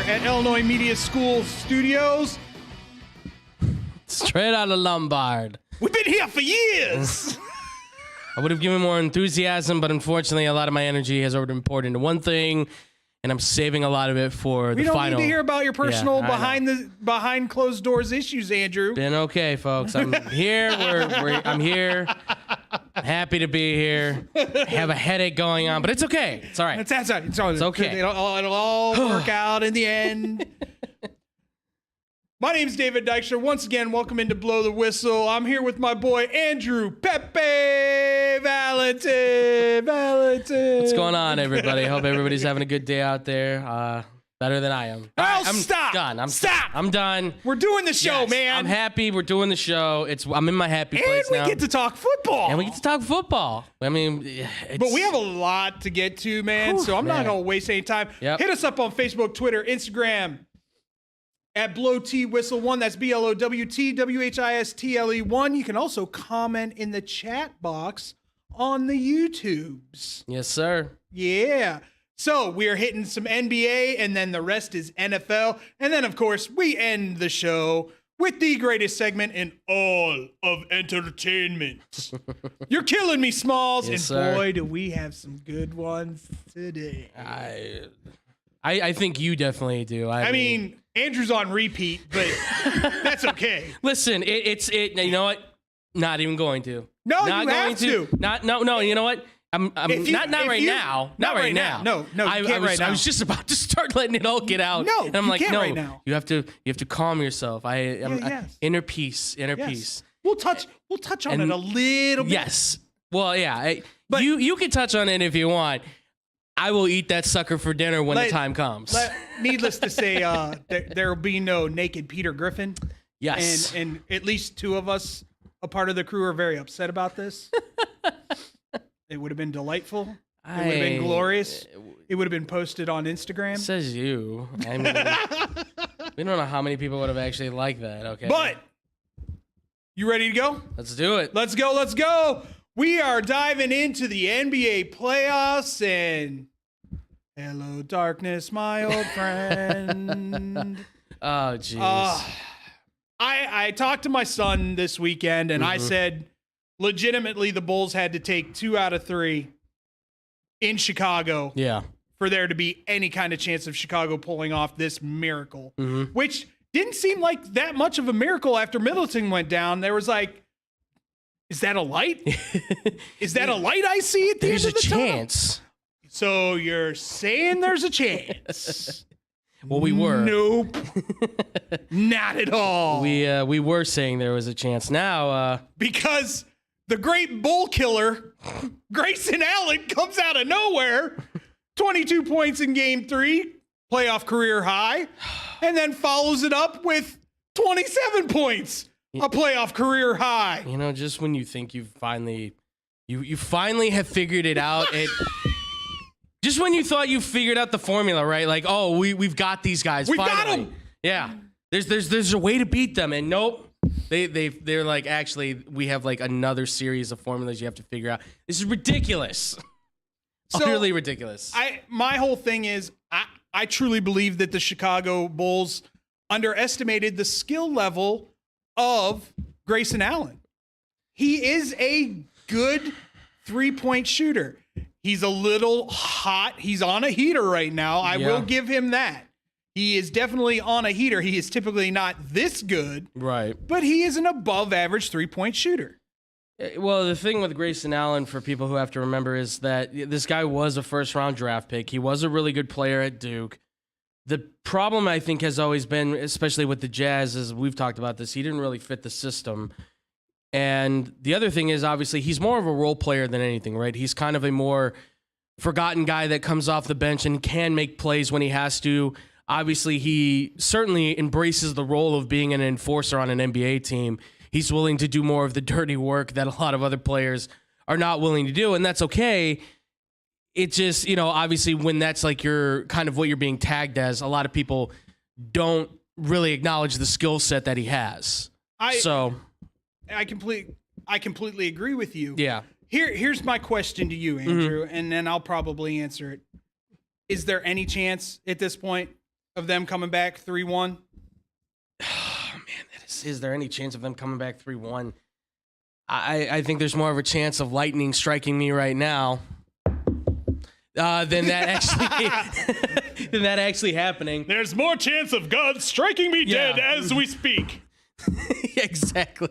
at Illinois Media School Studios. Straight out of Lombard. We've been here for years. I would have given more enthusiasm, but unfortunately, a lot of my energy has already been poured into one thing, and I'm saving a we the final. We don't need to hear about your personal behind closed doors issues, Andrew. Been okay, folks. I'm here. I'm here. Happy to be here. Have a headache going on, but it's okay. It's all right. It's okay. It'll all work out in the end. My name's David Dykstra. Once again, welcome into Blow the Whistle. I'm here with my boy Andrew Pepe Valentin. What's going on, everybody? Hope everybody's having a good day out there. Better than I am. I'm stop. Done. Stop. I'm done. We're doing the show, man. I'm happy. We're doing the show. I'm in my happy place now. And we get to talk football. I mean, but we have a lot to get to, man. So I'm not going to waste any time. Yep. Hit us up on Facebook, Twitter, Instagram. At Blow T Whistle 1, that's BLOWTWHISTLE1. You can also comment in the chat box on the YouTubes. Yes, sir. Yeah. So we are hitting some NBA, and then the rest is NFL. And then, of course, we end the show with the greatest segment in all of entertainment. You're killing me, Smalls. Yes, and sir. Boy, do we have some good ones today. I think you definitely do. I mean, Andrew's on repeat, but that's okay. Listen, it's you know what? Not even going to. No, not you going have to. No. You know what? I'm not right now. Not right now. No, you can't right now. I was just about to start letting it all get out. No, and I'm you like, can't no. right now. You have to calm yourself. Yes. Inner peace. Peace. We'll touch on it a little bit. Yes. Well, yeah. But you can touch on it if you want. I will eat that sucker for dinner when the time comes. Needless to say, there will be no naked Peter Griffin. Yes. And at least two of us, a part of the crew, are very upset about this. It would have been delightful. It would have been glorious. It would have been posted on Instagram. Says you. I mean, we don't know how many people would have actually liked that. Okay. But you ready to go? Let's do it. Let's go. We are diving into the NBA playoffs, and hello, darkness, my old friend. Oh, jeez. I talked to my son this weekend, and I said, legitimately, the Bulls had to take 2 out of 3 in Chicago for there to be any kind of chance of Chicago pulling off this miracle, which didn't seem like that much of a miracle after Middleton went down. There was like, is that a light? Is that a light I see at the end of the tunnel? There's a chance. So you're saying there's a chance? Well, we were. Nope. Not at all. We were saying there was a chance. Now, because the great bull killer, Grayson Allen, comes out of nowhere. 22 points in game 3, playoff career high, and then follows it up with 27 points. A playoff career high. You know, just when you think you finally have figured it out, just when you thought you figured out the formula, right? Like, oh, we've got these guys. We've finally. got them. Yeah. There's a way to beat them, and nope. They're like, actually, we have like another series of formulas you have to figure out. This is ridiculous. Utterly ridiculous. My whole thing is, I truly believe that the Chicago Bulls underestimated the skill level of Grayson Allen. He is a good 3-point shooter. He's a little hot. He's on a heater right now. I will give him that. He is definitely on a heater. He is typically not this good. Right. But he is an above average 3-point shooter. Well, the thing with Grayson Allen, for people who have to remember, is that this guy was a first-round draft pick. He was a really good player at Duke. The problem, I think, has always been, especially with the Jazz, as we've talked about this, he didn't really fit the system. And the other thing is, obviously, he's more of a role player than anything, right? He's kind of a more forgotten guy that comes off the bench and can make plays when he has to. Obviously, he certainly embraces the role of being an enforcer on an NBA team. He's willing to do more of the dirty work that a lot of other players are not willing to do, and that's okay. It just, obviously when that's like your kind of what you're being tagged as, a lot of people don't really acknowledge the skill set that he has. I completely agree with you. Yeah. Here's my question to you, Andrew, and then I'll probably answer it. Is there any chance at this point of them coming back 3-1? Oh, man, is there any chance of them coming back 3-1? I think there's more of a chance of lightning striking me right now than that actually happening. There's more chance of God striking me dead as we speak. Exactly.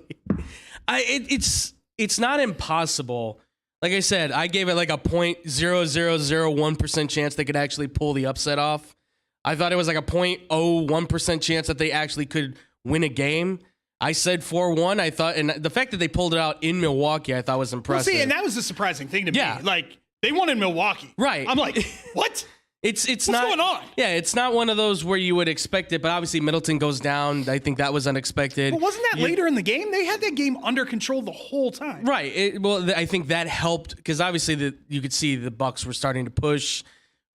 It's not impossible. Like I said, I gave it like a 0.0001% chance they could actually pull the upset off. I thought it was like a 0.01% chance that they actually could win a game. I said 4-1. I thought, and the fact that they pulled it out in Milwaukee, I thought was impressive. Well, see, and that was the surprising thing to me. Like, they won in Milwaukee. Right. I'm like, what? What's not going on? Yeah, it's not one of those where you would expect it, but obviously Middleton goes down. I think that was unexpected. But wasn't that later in the game? They had that game under control the whole time. Right. I think that helped because obviously you could see the Bucks were starting to push.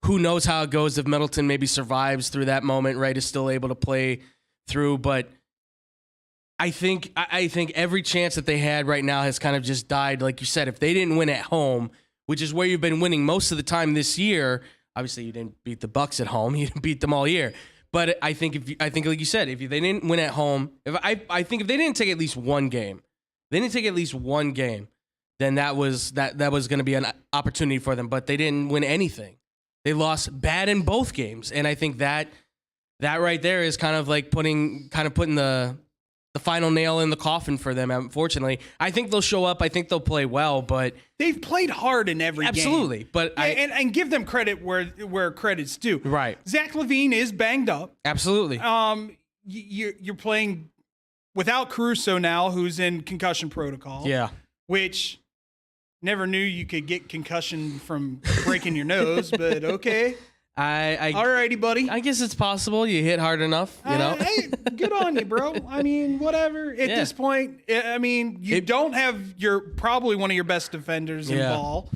Who knows how it goes if Middleton maybe survives through that moment, right? Is still able to play through, but I think every chance that they had right now has kind of just died. Like you said, if they didn't win at home, which is where you've been winning most of the time this year. Obviously, you didn't beat the Bucks at home. You didn't beat them all year. But I think like you said, if they didn't win at home, I think if they didn't take at least one game, then that was going to be an opportunity for them. But they didn't win anything. They lost bad in both games, and I think that right there is kind of like putting the final nail in the coffin for them, unfortunately. I think they'll show up. I think they'll play well, but they've played hard in every game. Absolutely. But and give them credit where credit's due. Right. Zach LaVine is banged up. Absolutely. You're playing without Caruso now, who's in concussion protocol. Yeah. Which never knew you could get concussion from breaking your nose, but okay. Alrighty, buddy. I guess it's possible. You hit hard enough, you know. Hey, good on you, bro. I mean, whatever. At this point, I mean, you don't have probably one of your best defenders in ball.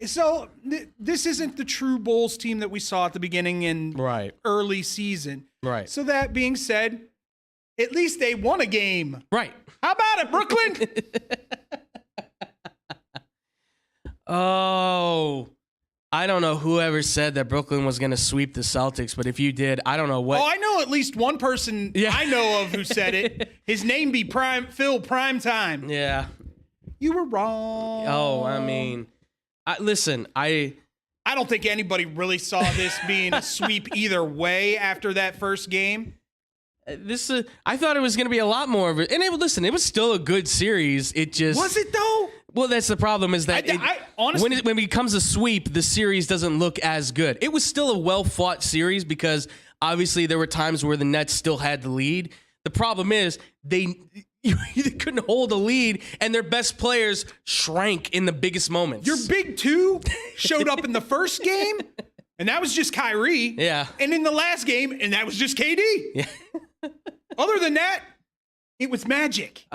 So this isn't the true Bulls team that we saw at the beginning and early season. Right. So that being said, at least they won a game. Right. How about it, Brooklyn? Oh. I don't know whoever said that Brooklyn was going to sweep the Celtics, but if you did, I don't know what. Oh, I know at least one person I know of who said it. His name be Phil Primetime. Yeah. You were wrong. Oh, I mean, listen, I don't think anybody really saw this being a sweep either way after that first game. I thought it was going to be a lot more of it. And it was still a good series. It just. Was it though? Well, that's the problem is that honestly, when it becomes a sweep, the series doesn't look as good. It was still a well-fought series because obviously there were times where the Nets still had the lead. The problem is they couldn't hold a lead, and their best players shrank in the biggest moments. Your big two showed up in the first game, and that was just Kyrie. Yeah. And in the last game, and that was just KD. Yeah. Other than that, it was Magic.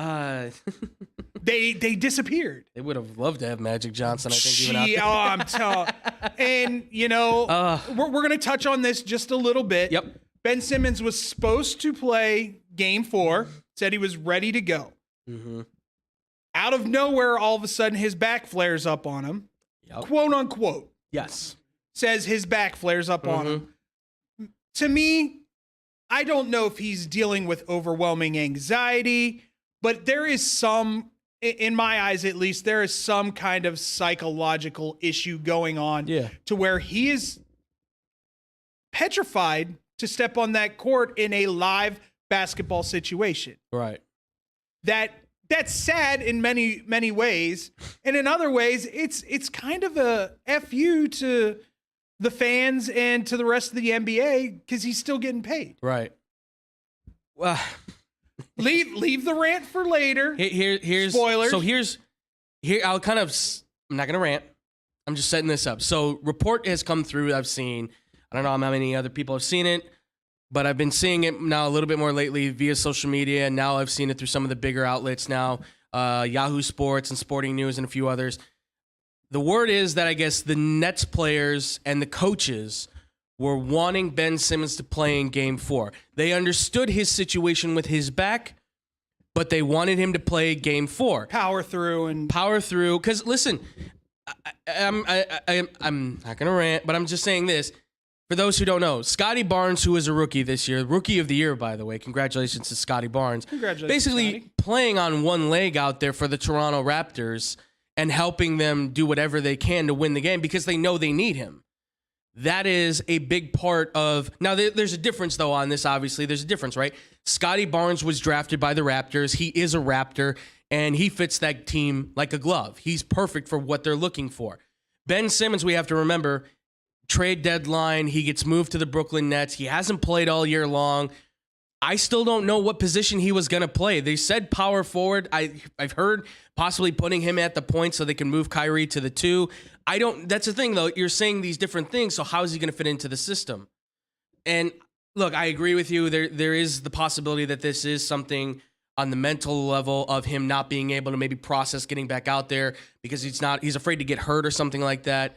They disappeared. They would have loved to have Magic Johnson, I think. Even out I'm telling. And, we're going to touch on this just a little bit. Yep. Ben Simmons was supposed to play Game 4, said he was ready to go. Mm-hmm. Out of nowhere, all of a sudden, his back flares up on him. Yep. Quote, unquote. Yes. Says his back flares up on him. To me, I don't know if he's dealing with overwhelming anxiety, but there is some, in my eyes at least, there is some kind of psychological issue going on to where he is petrified to step on that court in a live basketball situation. Right. That's sad in many, many ways. And in other ways, it's kind of a FU to the fans and to the rest of the NBA because he's still getting paid. Right. Well, leave the rant for later. Here's spoilers. So here I'm not gonna rant. I'm just setting this up. So report has come through. I've seen. I don't know how many other people have seen it, but I've been seeing it now a little bit more lately via social media. And now I've seen it through some of the bigger outlets now, Yahoo Sports and Sporting News and a few others. The word is that I guess the Nets players and the coaches were wanting Ben Simmons to play in Game 4. They understood his situation with his back, but they wanted him to play Game 4. Power through. Because listen, I'm not gonna rant, but I'm just saying this. For those who don't know, Scotty Barnes, who is a rookie this year, rookie of the year, by the way, congratulations to Scotty Barnes. Congratulations, basically Scotty. Playing on one leg out there for the Toronto Raptors and helping them do whatever they can to win the game because they know they need him. That is a big part of... Now, there's a difference, though, on this, obviously. There's a difference, right? Scotty Barnes was drafted by the Raptors. He is a Raptor, and he fits that team like a glove. He's perfect for what they're looking for. Ben Simmons, we have to remember, trade deadline, he gets moved to the Brooklyn Nets. He hasn't played all year long. I still don't know what position he was going to play. They said power forward. I've heard possibly putting him at the point so they can move Kyrie to the 2. That's the thing, though. You're saying these different things, so how is he going to fit into the system? And look, I agree with you. There is the possibility that this is something on the mental level of him not being able to maybe process getting back out there because he's afraid to get hurt or something like that.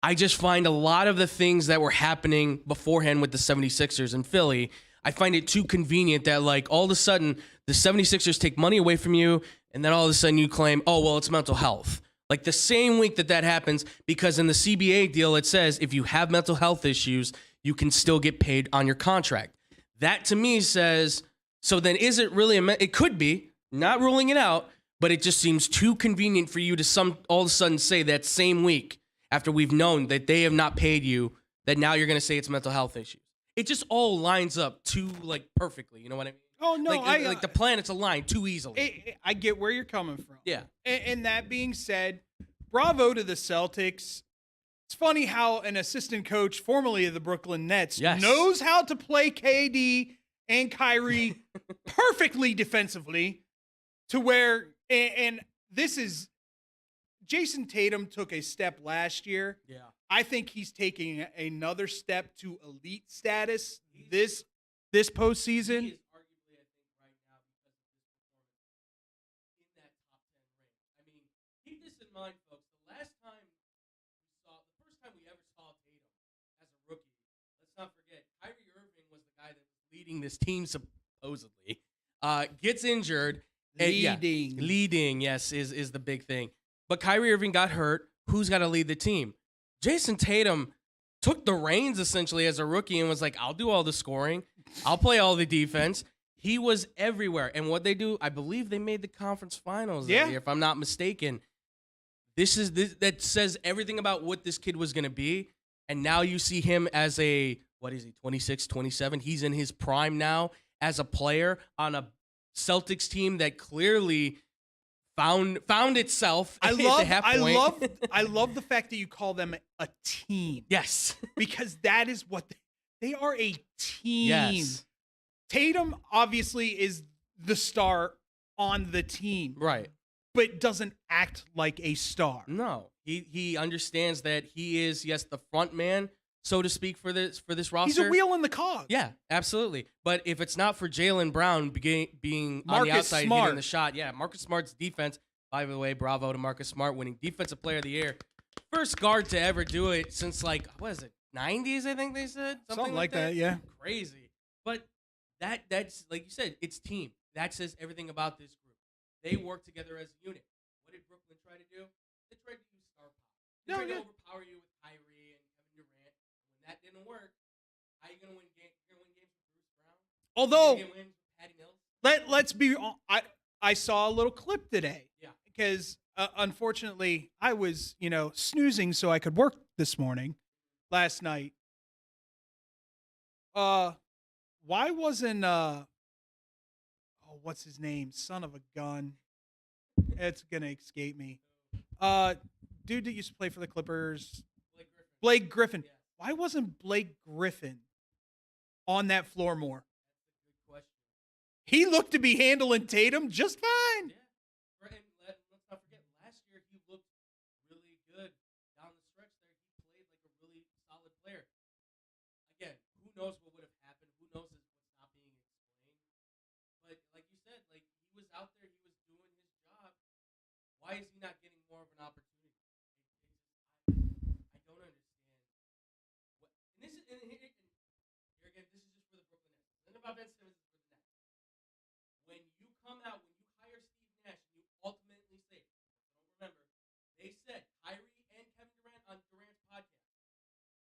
I just find a lot of the things that were happening beforehand with the 76ers in Philly, I find it too convenient that, like, all of a sudden the 76ers take money away from you, and then all of a sudden you claim, oh, well, it's mental health. Like, the same week that happens, because in the CBA deal, it says if you have mental health issues, you can still get paid on your contract. That, to me, says, so then is it really it could be, not ruling it out, but it just seems too convenient for you to all of a sudden say that same week, after we've known that they have not paid you, that now you're going to say it's mental health issues. It just all lines up too, like, perfectly. You know what I mean? Oh, no. Like the planets align too easily. I get where you're coming from. Yeah. And that being said, bravo to the Celtics. It's funny how an assistant coach, formerly of the Brooklyn Nets, knows how to play KD and Kyrie perfectly defensively to where, and this is, Jason Tatum took a step last year. Yeah. I think he's taking another step to elite status this postseason. He is arguably, I think, right now, because of this performance, in that top 10 range. I mean, keep this in mind, folks. The first time we ever saw Tatum as a rookie, let's not forget, Kyrie Irving was the guy that was leading this team, supposedly. Gets injured. Leading, yes, is the big thing. But Kyrie Irving got hurt. Who's got to lead the team? Jason Tatum took the reins essentially as a rookie and was like, I'll do all the scoring. I'll play all the defense. He was everywhere. And what they do, I believe they made the conference finals that year, if I'm not mistaken. That says everything about what this kid was going to be. And now you see him as a, 26, 27? He's in his prime now as a player on a Celtics team that clearly found itself at the half point. I love the fact that you call them a team. Yes. Because that is what they are, a team. Yes. Tatum obviously is the star on the team. Right. But doesn't act like a star. No. He understands that he is, yes, the front man, so to speak, for this roster. He's a wheel in the cog. Yeah, absolutely. But if it's not for Jaylen Brown being on the outside hitting the shot, Marcus Smart's defense, by the way, bravo to Marcus Smart winning Defensive Player of the Year. First guard to ever do it since, like, what is it, 90s, I think they said? Something like that, yeah. Crazy. But that's, like you said, it's team. That says everything about this group. They work together as a unit. What did Brooklyn try to do? They tried to use star power. They tried to overpower you with Kyrie and Kevin Durant. When that didn't work, how are you going to win games? You're going to win games with Bruce Brown? Although, Patty Mills? let's be I saw a little clip today. Yeah. Because unfortunately, I was, snoozing so I could work this morning, last night. Why wasn't what's his name? Son of a gun. It's gonna escape me. Dude that used to play for the Clippers. Blake Griffin. Yeah. Why wasn't Blake Griffin on that floor more? That's a good question. He looked to be handling Tatum just fine. Yeah. And let's not forget, last year he looked really good down the stretch there. He played like a really solid player. Again, who knows what would have happened? Who knows what's not being explained? But like you said, like he was out there, he was doing his job. Why is he not getting more of an opportunity? I don't understand. Here again, this is just for the Brooklyn Nets. Nothing about Ben Simmons is for the Nets. When you come out, when you hire Steve Nash, you ultimately say, don't remember, they said Kyrie and Kevin Durant on Durant's podcast.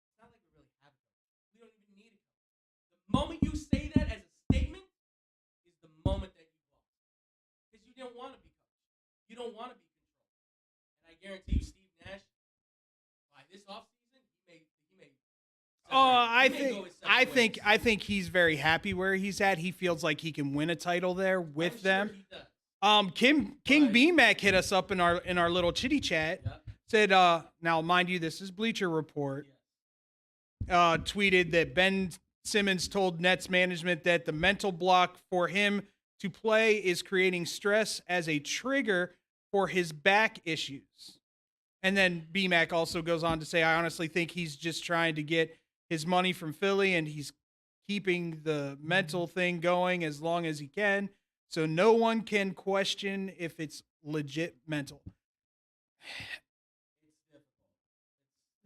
It's not like we really have it though. moment you say that as a statement is the moment that you lost. Because you didn't want to be coached. You don't want to be controlled. And I guarantee you, Steve Nash, by this offseason, he may I think he's very happy where he's at. He feels like he can win a title there with them. Sure King BMAC hit us up in our little chitty chat. Yep. Said, now mind you, this is Bleacher Report. Tweeted that Ben Simmons told Nets management that the mental block for him to play is creating stress as a trigger for his back issues. And then BMAC also goes on to say, I honestly think he's just trying to get his money from Philly and he's keeping the mental thing going as long as he can. So no one can question if it's legit mental.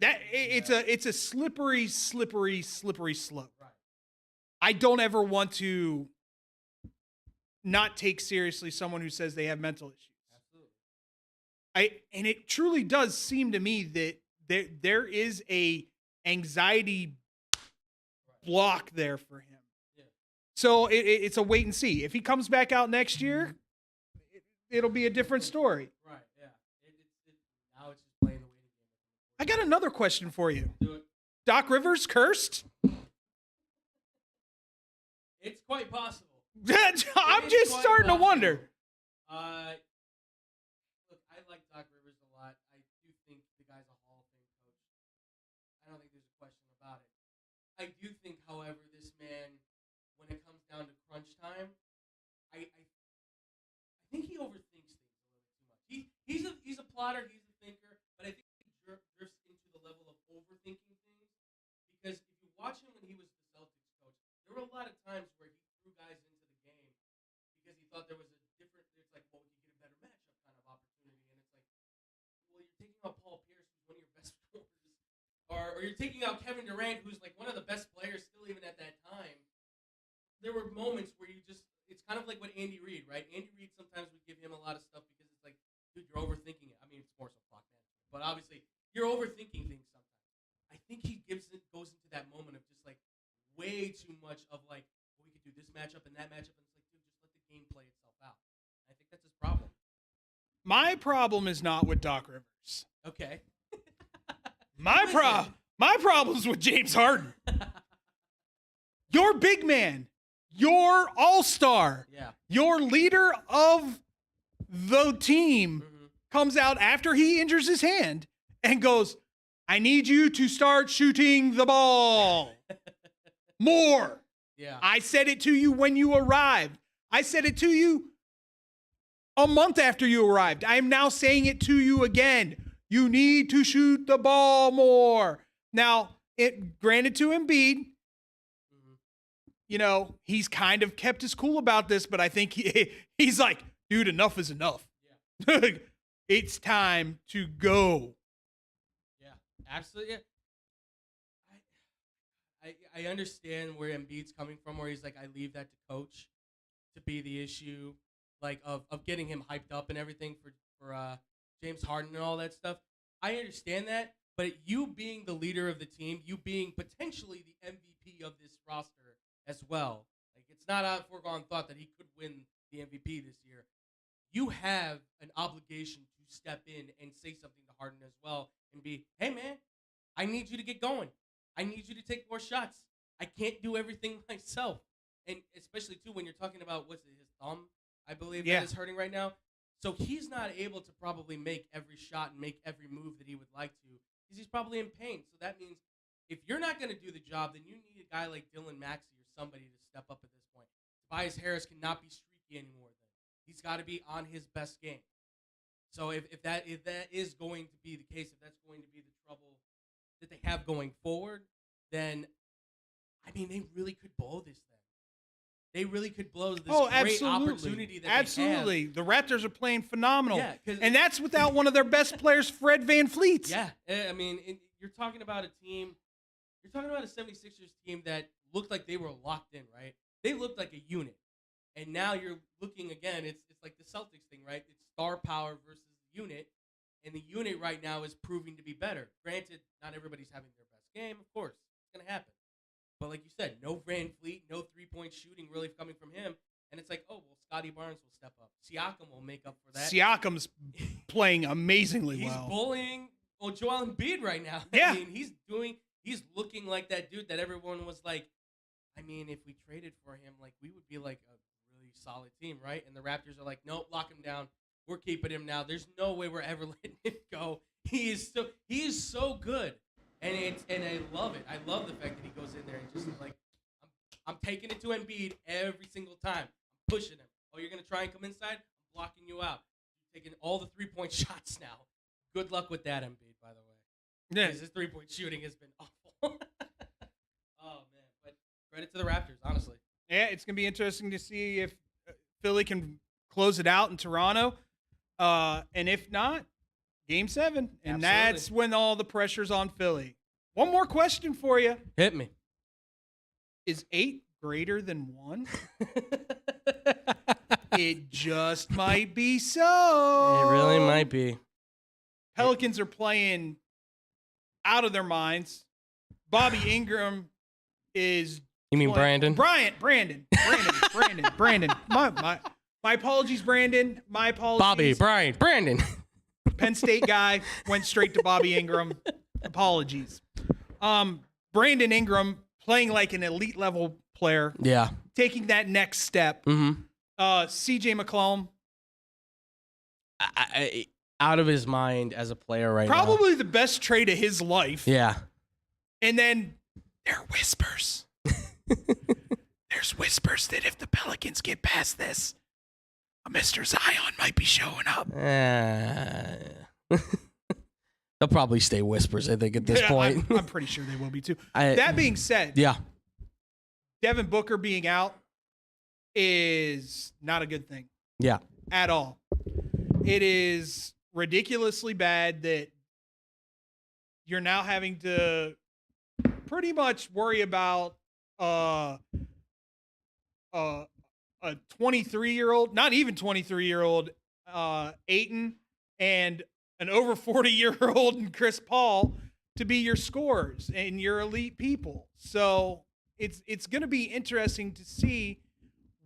It's a slippery slope. Right. I don't ever want to not take seriously someone who says they have mental issues. Absolutely. And it truly does seem to me that there is a anxiety block there for him. Yeah. So it's a wait and see. If he comes back out next year, it'll be a different story. Right. Yeah. Now it's just playing the waiting game. I got another question for you. Do it. Doc Rivers cursed? It's quite possible. I'm just starting to wonder. Look, I like Doc Rivers a lot. I do think the guy's a Hall of Fame coach. I don't think there's a question about it. I do think, however, this man, when it comes down to crunch time, I think he overthinks things a little too much. He's a plotter, he's a thinker, but I think he drifts into the level of overthinking things. Because if you watch him when he was the Celtics coach, there were a lot of times where he threw guys into the game because he thought there was a different, it's like, well, we could get a better matchup kind of opportunity. And it's like, well, you're taking out Paul Pierce, who's one of your best scorers. Or you're taking out Kevin Durant, who's like one of the best players still even at that time. There were moments where you just, it's kind of like what Andy Reid, right? Andy Reid, sometimes we give him a lot of stuff because it's like, dude, you're overthinking it. I mean, it's more so clock management. But obviously, you're overthinking things sometimes. I think he goes into that moment of just like way too much of like, well, we could do this matchup and that matchup. And it's like, dude, just let the game play itself out. I think that's his problem. My problem is not with Doc Rivers. Okay. My problem's with James Harden. Your big man, your all-star, your leader of the team comes out after he injures his hand and goes, I need you to start shooting the ball more. Yeah. I said it to you when you arrived. I said it to you a month after you arrived. I am now saying it to you again. You need to shoot the ball more. Now, granted to Embiid, you know, he's kind of kept his cool about this, but I think he's like, dude, enough is enough. Yeah. It's time to go. Yeah, absolutely. I understand where Embiid's coming from, where he's like, I leave that to coach to be the issue, like of getting him hyped up and everything for James Harden and all that stuff. I understand that, but you being the leader of the team, you being potentially the MVP of this roster as well, like it's not a foregone thought that he could win the MVP this year. You have an obligation to step in and say something to Harden as well and be, hey man, I need you to get going. I need you to take more shots. I can't do everything myself. And especially too when you're talking about his thumb, I believe that is hurting right now. So he's not able to probably make every shot and make every move that he would like to because he's probably in pain. So that means if you're not going to do the job, then you need a guy like Dylan Maxey or somebody to step up at this point. Tobias Harris cannot be streaky anymore. Then he's got to be on his best game. So if that is going to be the case, if that's going to be the trouble that they have going forward, then I mean they really could blow this thing. They really could blow this great opportunity that they have. Absolutely. The Raptors are playing phenomenal. Yeah, and that's without one of their best players, Fred VanVleet. Yeah. I mean, you're talking about a team, you're talking about a 76ers team that looked like they were locked in, right? They looked like a unit. And now you're looking again, it's like the Celtics thing, right? It's star power versus unit. And the unit right now is proving to be better. Granted, not everybody's having their best game, of course. It's going to happen. But like you said, no Van Fleet, no 3-point shooting really coming from him. And it's like, oh, well, Scotty Barnes will step up. Siakam will make up for that. Siakam's playing amazingly He's well. He's bullying Joel Embiid right now. Yeah. I mean, he's looking like that dude that everyone was like, I mean, if we traded for him, like, we would be like a really solid team, right? And the Raptors are like, nope, lock him down. We're keeping him now. There's no way we're ever letting him go. He is so good. And I love it. I love the fact that he goes in there and just is like, I'm taking it to Embiid every single time. I'm pushing him. Oh, you're gonna try and come inside? I'm blocking you out. You're taking all the 3-point shots now. Good luck with that, Embiid, by the way. Yeah, his 3-point shooting has been awful. Oh man, but credit to the Raptors, honestly. Yeah, it's gonna be interesting to see if Philly can close it out in Toronto, and if not, Game 7, and Absolutely. That's when all the pressure's on Philly. One more question for you. Hit me. Is 8 greater than 1? It just might be so. It really might be. Pelicans are playing out of their minds. Bobby Ingram is. You mean Brandon? Brandon. My apologies, Brandon. My apologies. Bobby, Brandon. Penn State guy went straight to Bobby Ingram. Apologies. Brandon Ingram playing like an elite level player. Yeah. Taking that next step. Mm-hmm. CJ McCollum. Out of his mind as a player right now. Probably the best trade of his life. Yeah. And then there are whispers. There's whispers that if the Pelicans get past this, a Mr. Zion might be showing up. They'll probably stay whispers, I think, at this point. I'm pretty sure they will be too. That being said, yeah, Devin Booker being out is not a good thing. Yeah. At all. It is ridiculously bad that you're now having to pretty much worry about a 23-year-old, not even 23-year-old Ayton and an over 40-year-old and Chris Paul to be your scorers and your elite people. So it's going to be interesting to see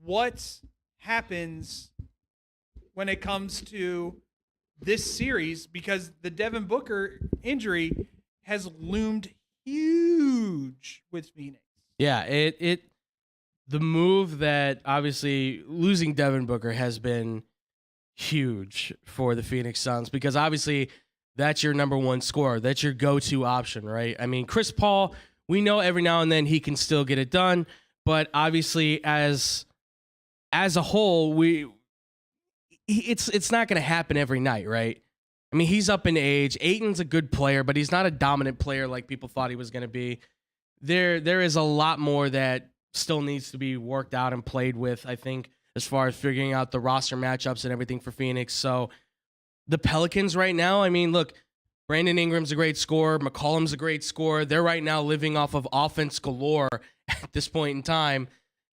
what happens when it comes to this series, because the Devin Booker injury has loomed huge with Phoenix. Yeah, the move that obviously losing Devin Booker has been huge for the Phoenix Suns, because obviously that's your number one scorer. That's your go-to option, right? I mean, Chris Paul, we know every now and then he can still get it done, but obviously as a whole, it's not going to happen every night, right? I mean, he's up in age. Ayton's a good player, but he's not a dominant player like people thought he was going to be. There is a lot more that still needs to be worked out and played with, I think, as far as figuring out the roster matchups and everything for Phoenix. So the Pelicans right now, I mean, look, Brandon Ingram's a great scorer. McCollum's a great scorer. They're right now living off of offense galore at this point in time.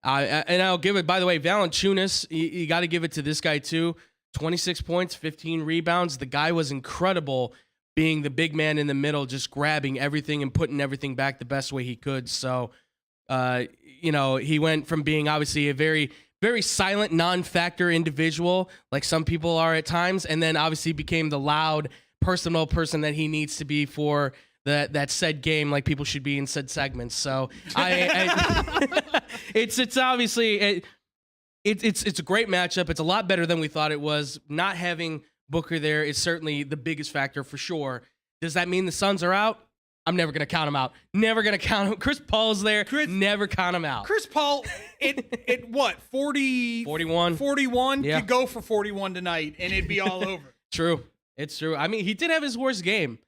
And I'll give it, by the way, Valanciunas, you got to give it to this guy too. 26 points, 15 rebounds. The guy was incredible being the big man in the middle, just grabbing everything and putting everything back the best way he could. So, he went from being obviously a very, very silent, non-factor individual, like some people are at times, and then obviously became the loud, personal person that he needs to be for that said game, like people should be in said segments. So it's obviously it's a great matchup. It's a lot better than we thought it was. Not having Booker there is certainly the biggest factor for sure. Does that mean the Suns are out? I'm never going to count him out. Never going to count him. Chris Paul's there. Never count him out. Chris Paul, it what, 41? 41? Yeah. Could go for 41 tonight, and it'd be all over. True. It's true. I mean, he did have his worst game.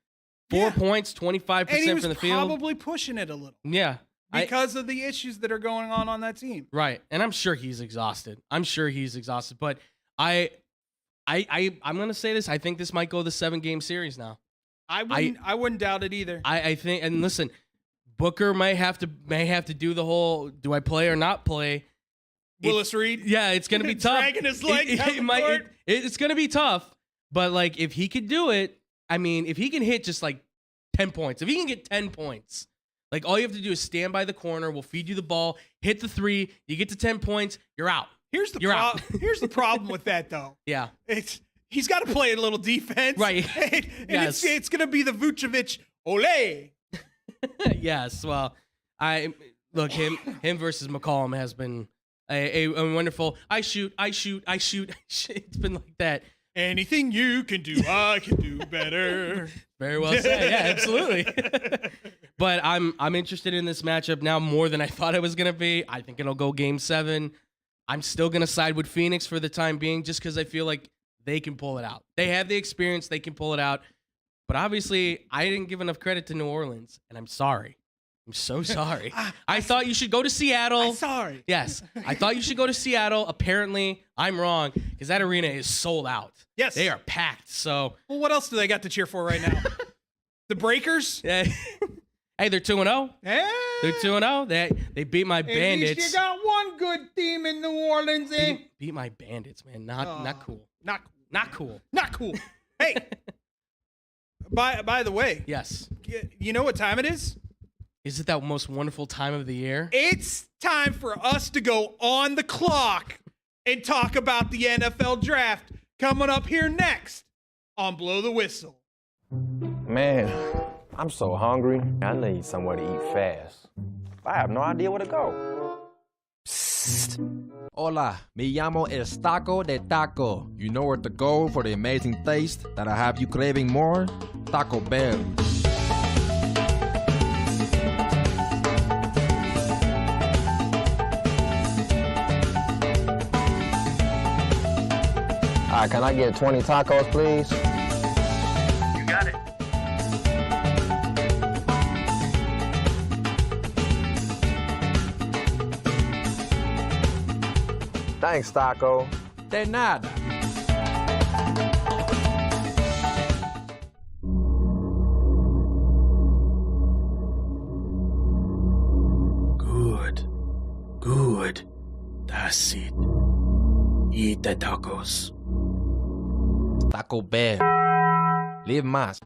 4 points, 25% from the field. Probably pushing it a little. Yeah. Because of the issues that are going on that team. Right. And I'm sure he's exhausted. But I'm going to say this. I think this might go the 7-game series now. I wouldn't doubt it either. I think, and listen, Booker may have to do the whole, do I play or not play? Willis Reed? Yeah, it's going to be tough. Dragging his leg it's going to be tough. But, like, if he could do it, I mean, if he can hit just, like, 10 points, if he can get 10 points, Like, all you have to do is stand by the corner. We'll feed you the ball, hit the 3. You get to 10 points. You're out. Here's the problem with that, though. Yeah. He's got to play a little defense. Right. And Yes. it's going to be the Vucevic ole. Yes. Well, look, him versus McCollum has been a wonderful, I shoot. It's been like that. Anything you can do, I can do better. Very well said. Yeah, absolutely. But I'm interested in this matchup now more than I thought it was going to be. I think it'll go game 7. I'm still going to side with Phoenix for the time being just because I feel like they can pull it out. They have the experience. They can pull it out. But obviously, I didn't give enough credit to New Orleans, and I'm sorry. I'm so sorry. I thought you should go to Seattle. I'm sorry. Yes. I thought you should go to Seattle. Apparently, I'm wrong because that arena is sold out. Yes. They are packed. So, well, what else do they got to cheer for right now? The Breakers? yeah. Hey, they're 2-0. Hey. They're 2-0. They beat my Bandits. At least you got one good team in New Orleans, eh? Beat my Bandits, man. Not cool. Not cool. Not cool. Not cool. Hey. By the way. Yes. You know what time it is? Is it that most wonderful time of the year? It's time for us to go on the clock and talk about the NFL draft coming up here next on Blow the Whistle. Man, I'm so hungry. I need somewhere to eat fast. I have no idea where to go. Psst. Hola, me llamo El Taco de Taco. You know where to go for the amazing taste that'll have you craving more? Taco Bell. All right, can I get 20 tacos, please? You got it. Thanks, Taco. De nada. Good. That's it. Eat the tacos. Taco Bell. Live más.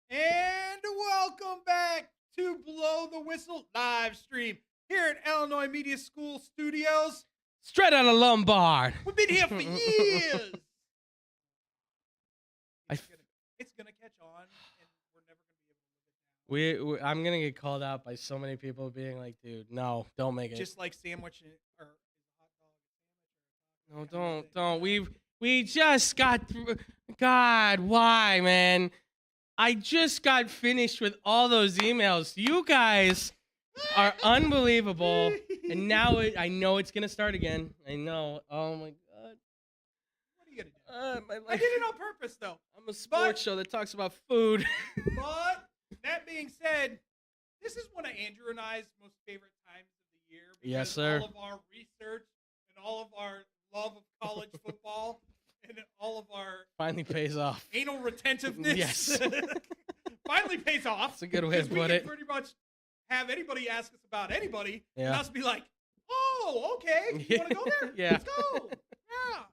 And welcome back to Blow the Whistle live stream here at Illinois Media School Studios. Straight out of Lombard. We've been here for years. It's gonna catch on, and we're never gonna be able to live it down. I'm gonna get called out by so many people being like, "Dude, no, don't make it." Just like sandwich or hot dog. No, don't. We just got through. God, why, man? I just got finished with all those emails. You guys are unbelievable. And now I know it's gonna start again. I know. Oh my god. What are you gonna do? My life. I did it on purpose, though. I'm a sports show that talks about food. But that being said, this is one of Andrew and I's most favorite times of the year. Yes, sir. All of our research and all of our love of college football and all of our Finally pays off. anal retentiveness. Yes. Finally pays off. That's a good way to Because put we it. can pretty much have anybody ask us about anybody and Yeah. us be like, oh, okay. You want to go there? Yeah. Let's go. Yeah.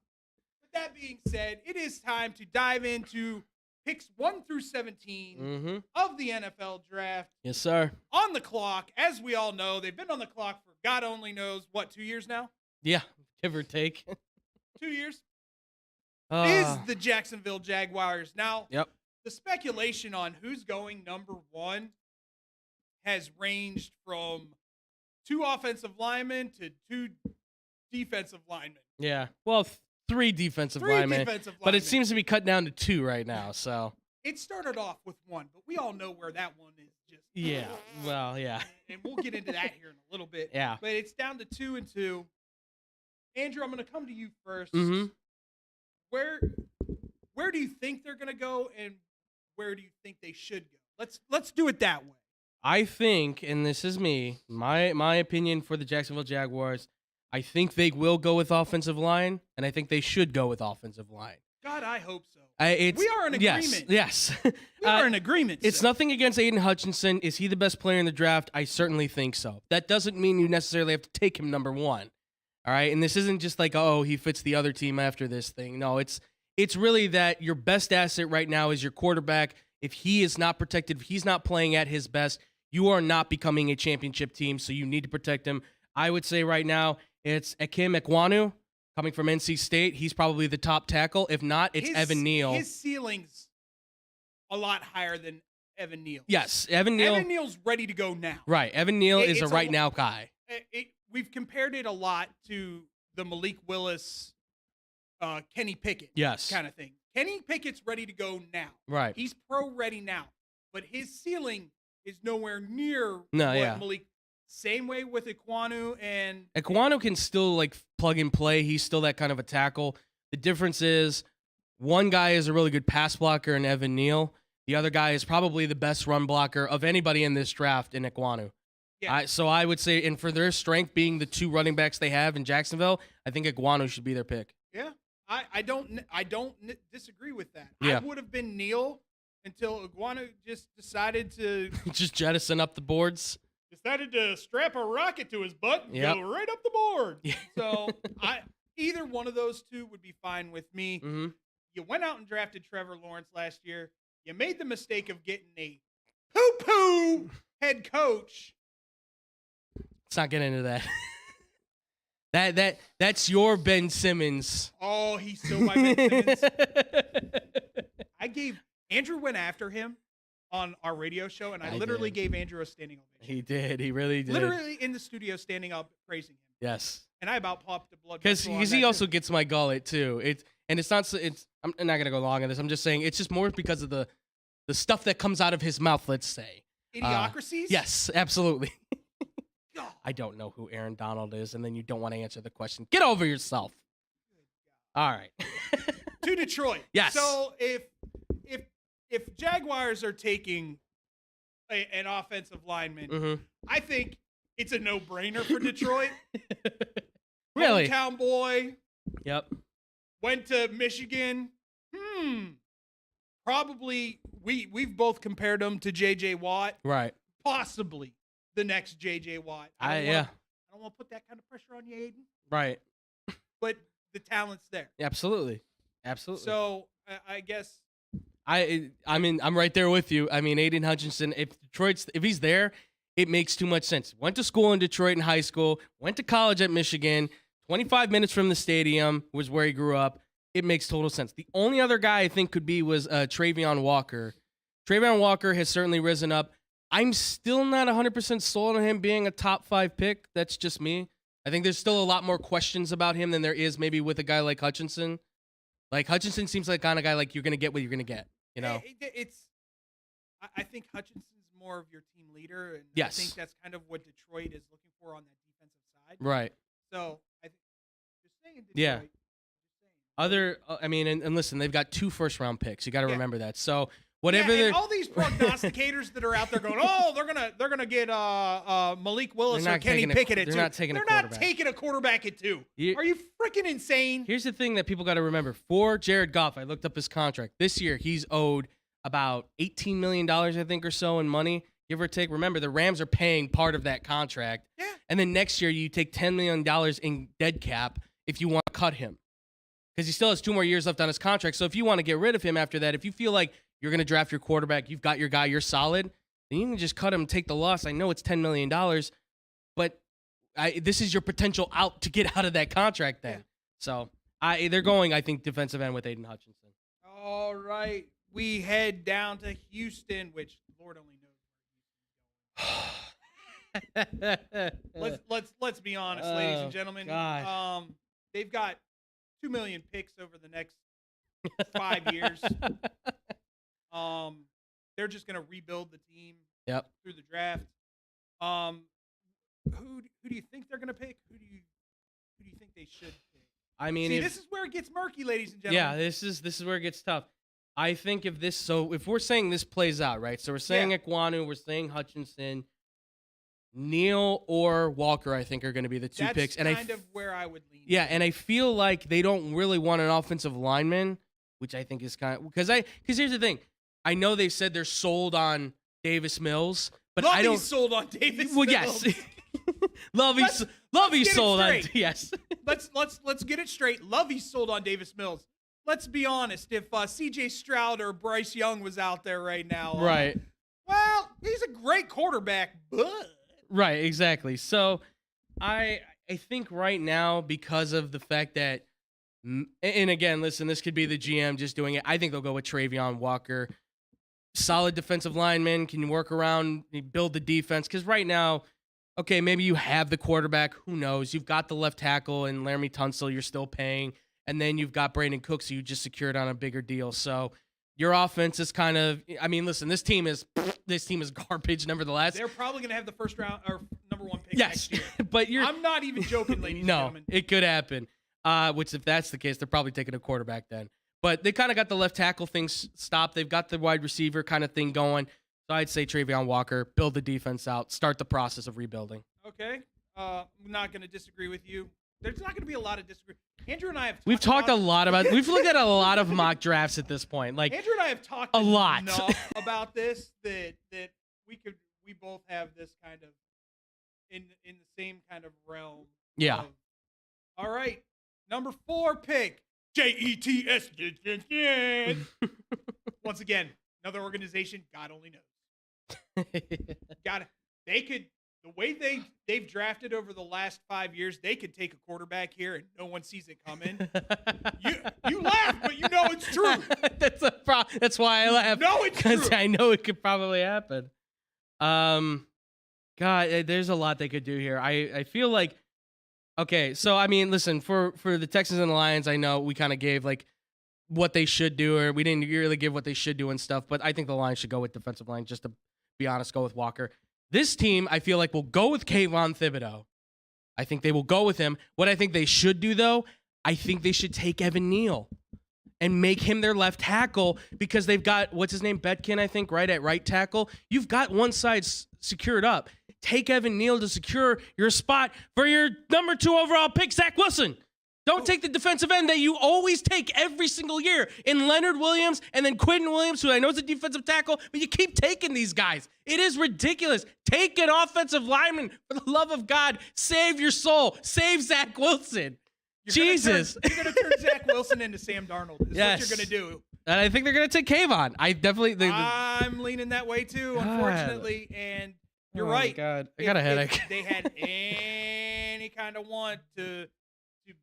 With that being said, it is time to dive into picks 1 through 17 Mm-hmm. of the NFL draft. Yes, sir. On the clock, as we all know, they've been on the clock for God only knows what, 2 years now? Yeah, give or take. 2 years? Is the Jacksonville Jaguars. Now, Yep. the speculation on who's going number 1 has ranged from 2 offensive linemen to 2 defensive linemen. Yeah. Well, 3 defensive 3 linemen. defensive But it linemen. seems to be cut down to 2 right now. So. It started off with 1, but we all know where that one is just. Yeah. Well, yeah. And we'll get into that here in a little bit. Yeah. But it's down to 2 and 2. Andrew, I'm going to come to you first. Mm-hmm. Where do you think they're going to go, and where do you think they should go? Let's do it that way. I think, and this is me, my opinion for the Jacksonville Jaguars, I think they will go with offensive line, and I think they should go with offensive line. God, I hope so. We are in agreement. Yes. We are in agreement. It's so. nothing against Aiden Hutchinson. Is he the best player in the draft? I certainly think so. That doesn't mean you necessarily have to take him number 1. All right? And this isn't just like, oh, he fits the other team after this thing. No, it's really that your best asset right now is your quarterback. If he is not protected, if he's not playing at his best, you are not becoming a championship team, so you need to protect him. I would say right now it's Akim Ekwonu coming from NC State. He's probably the top tackle. If not, it's Evan Neal. His ceiling's a lot higher than Evan Neal. Yes, Evan Neal. Evan Neal's ready to go now. Right, Evan Neal is a right now guy. We've compared it a lot to the Malik Willis, Kenny Pickett kind of thing. Kenny Pickett's ready to go now. Right. He's pro-ready now. But his ceiling is nowhere near Malik. Same way with Ekwonu. And Ekwonu can still, like, plug and play. He's still that kind of a tackle. The difference is one guy is a really good pass blocker in Evan Neal. The other guy is probably the best run blocker of anybody in this draft in Ekwonu. Yeah. So I would say, and for their strength being the 2 running backs they have in Jacksonville, I think Ekwonu should be their pick. Yeah, I don't disagree with that. Yeah. I would have been Neal until Ekwonu just decided to just jettison up the boards. Decided to strap a rocket to his butt and go right up the board. Yeah. So either one of those 2 would be fine with me. Mm-hmm. You went out and drafted Trevor Lawrence last year. You made the mistake of getting a poo-poo head coach. Let's not get into that. That's your Ben Simmons. Oh, he's so my Ben Simmons. Andrew went after him on our radio show, and I literally gave Andrew a standing ovation. He did. He really did. Literally in the studio, standing up, praising him. Yes. And I about popped the blood. Because he also gets my gullet too. I'm not gonna go long on this. I'm just saying it's just more because of the stuff that comes out of his mouth. Let's say idiocracies. Yes, absolutely. I don't know who Aaron Donald is, and then you don't want to answer the question. Get over yourself. All right. To Detroit. Yes. So if Jaguars are taking an offensive lineman, I think it's a no-brainer for Detroit. Really? Hometown boy. Yep. Went to Michigan. Probably we've both compared him to J.J. Watt. Right. Possibly the next J.J. Watt. I don't want to put that kind of pressure on you, Aiden. Right. But the talent's there. Absolutely. So I guess I'm right there with you. I mean, Aiden Hutchinson, if he's there, it makes too much sense. Went to school in Detroit in high school, went to college at Michigan, 25 minutes from the stadium was where he grew up. It makes total sense. The only other guy I think could be was Travion Walker. Travion Walker has certainly risen up. I'm still not 100% sold on him being a top 5 pick. That's just me. I think there's still a lot more questions about him than there is maybe with a guy like Hutchinson. Like, Hutchinson seems like the kind of guy like you're going to get what you're going to get, you know? I think Hutchinson's more of your team leader, and yes. I think that's kind of what Detroit is looking for on that defensive side. Right. So, I think, just saying Detroit. Yeah. And listen, they've got 2 first-round picks. You got to remember that. So, whatever and all these prognosticators that are out there going, oh, they're gonna get Malik Willis or Kenny Pickett at 2. They're not taking a quarterback at 2. Are you freaking insane? Here's the thing that people got to remember. For Jared Goff, I looked up his contract. This year, he's owed about $18 million, I think, or so in money, give or take. Remember, the Rams are paying part of that contract. Yeah. And then next year, you take $10 million in dead cap if you want to cut him. Because he still has 2 more years left on his contract. So if you want to get rid of him after that, if you feel like you're going to draft your quarterback, you've got your guy, you're solid, then you can just cut him and take the loss. I know it's $10 million, but this is your potential out to get out of that contract then. Yeah. So they're going, I think, defensive end with Aiden Hutchinson. All right. We head down to Houston, which Lord only knows where Houston's going. Let's be honest, ladies and gentlemen. God. They've got 2 million picks over the next 5 years. They're just gonna rebuild the team. Yep. Through the draft. Who do you think they're gonna pick? Who do you think they should pick? I mean, see, this is where it gets murky, ladies and gentlemen. Yeah, this is where it gets tough. I think if we're saying this plays out, right? So we're saying Ekwonu, we're saying Hutchinson, Neal or Walker, I think are going to be the two picks. And kind of where I would lean. Yeah, and I feel like they don't really want an offensive lineman, which I think is kind of because here's the thing. I know they said they're sold on Davis Mills, but I don't sold on Davis. Well, Mills. yes. Lovey's sold on yes. Let's get it straight. Lovey's sold on Davis Mills. Let's be honest. If C.J. Stroud or Bryce Young was out there right now, right? Well, he's a great quarterback, but right, exactly. So I think right now because of the fact that, and again, listen, this could be the GM just doing it. I think they'll go with Travion Walker. Solid defensive lineman, can work around, build the defense. Because right now, okay, maybe you have the quarterback. Who knows? You've got the left tackle and Laramie Tunsil you're still paying. And then you've got Brandon Cooks who you just secured on a bigger deal. So your offense is kind of, I mean, listen, this team is garbage nevertheless. They're probably going to have the first round or number 1 pick next year. But I'm not even joking, ladies and gentlemen. No, it could happen. Which if that's the case, they're probably taking a quarterback then. But they kind of got the left tackle thing stopped. They've got the wide receiver kind of thing going. So I'd say Travion Walker, build the defense out, start the process of rebuilding. Okay. I'm not going to disagree with you. There's not going to be a lot of disagreement. Andrew and I have we've looked at a lot of mock drafts at this point. Like Andrew and I have talked a lot enough about this that we both have this kind of in the same kind of realm. Yeah. All right. Number 4 pick. Jets. Once again, another organization, God only knows. The way they've drafted over the last 5 years, they could take a quarterback here and no one sees it coming. You laugh, but you know it's true. That's why I laugh. No, it's true. Because I know it could probably happen. God, there's a lot they could do here. I feel like, okay, so I mean, listen, for the Texans and the Lions, I know we kind of gave like what they should do, or we didn't really give what they should do and stuff, but I think the Lions should go with defensive line, just to be honest, go with Walker. This team, I feel like, will go with Kayvon Thibodeau. I think they will go with him. What I think they should do, though, I think they should take Evan Neal and make him their left tackle because they've got, what's his name, Betkin, I think, right at right tackle. You've got one side secured up. Take Evan Neal to secure your spot for your number 2 overall pick, Zach Wilson. Don't take the defensive end that you always take every single year in Leonard Williams and then Quentin Williams, who I know is a defensive tackle, but you keep taking these guys. It is ridiculous. Take an offensive lineman, for the love of God. Save your soul. Save Zach Wilson. Jesus. You're going to turn Zach Wilson into Sam Darnold. Is what you're going to do. And I think they're going to take Kayvon. I'm leaning that way too, unfortunately. And you're right. God. I got a headache. If they had any kind of want to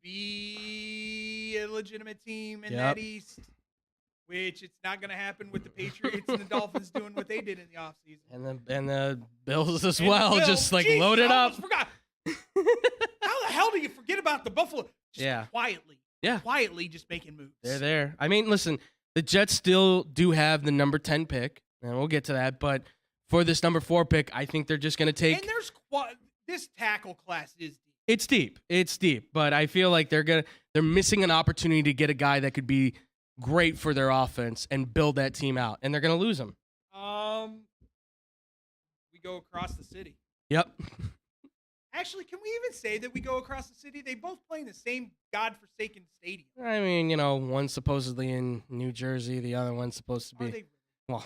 be a legitimate team in that East, which it's not going to happen with the Patriots and the Dolphins doing what they did in the offseason. And the Bills as well, just like load it up. Forgot. How the hell do you forget about the Buffalo? Just quietly just making moves. They're there. I mean, listen, the Jets still do have the number 10 pick, and we'll get to that, but for this number 4 pick, I think they're just going to take. And this tackle class is deep. It's deep, but I feel like they're missing an opportunity to get a guy that could be great for their offense and build that team out, and they're going to lose him. We go across the city. Yep. Actually, can we even say that we go across the city? They both play in the same godforsaken stadium. I mean, one's supposedly in New Jersey, the other one's supposed to be. Are they? Well,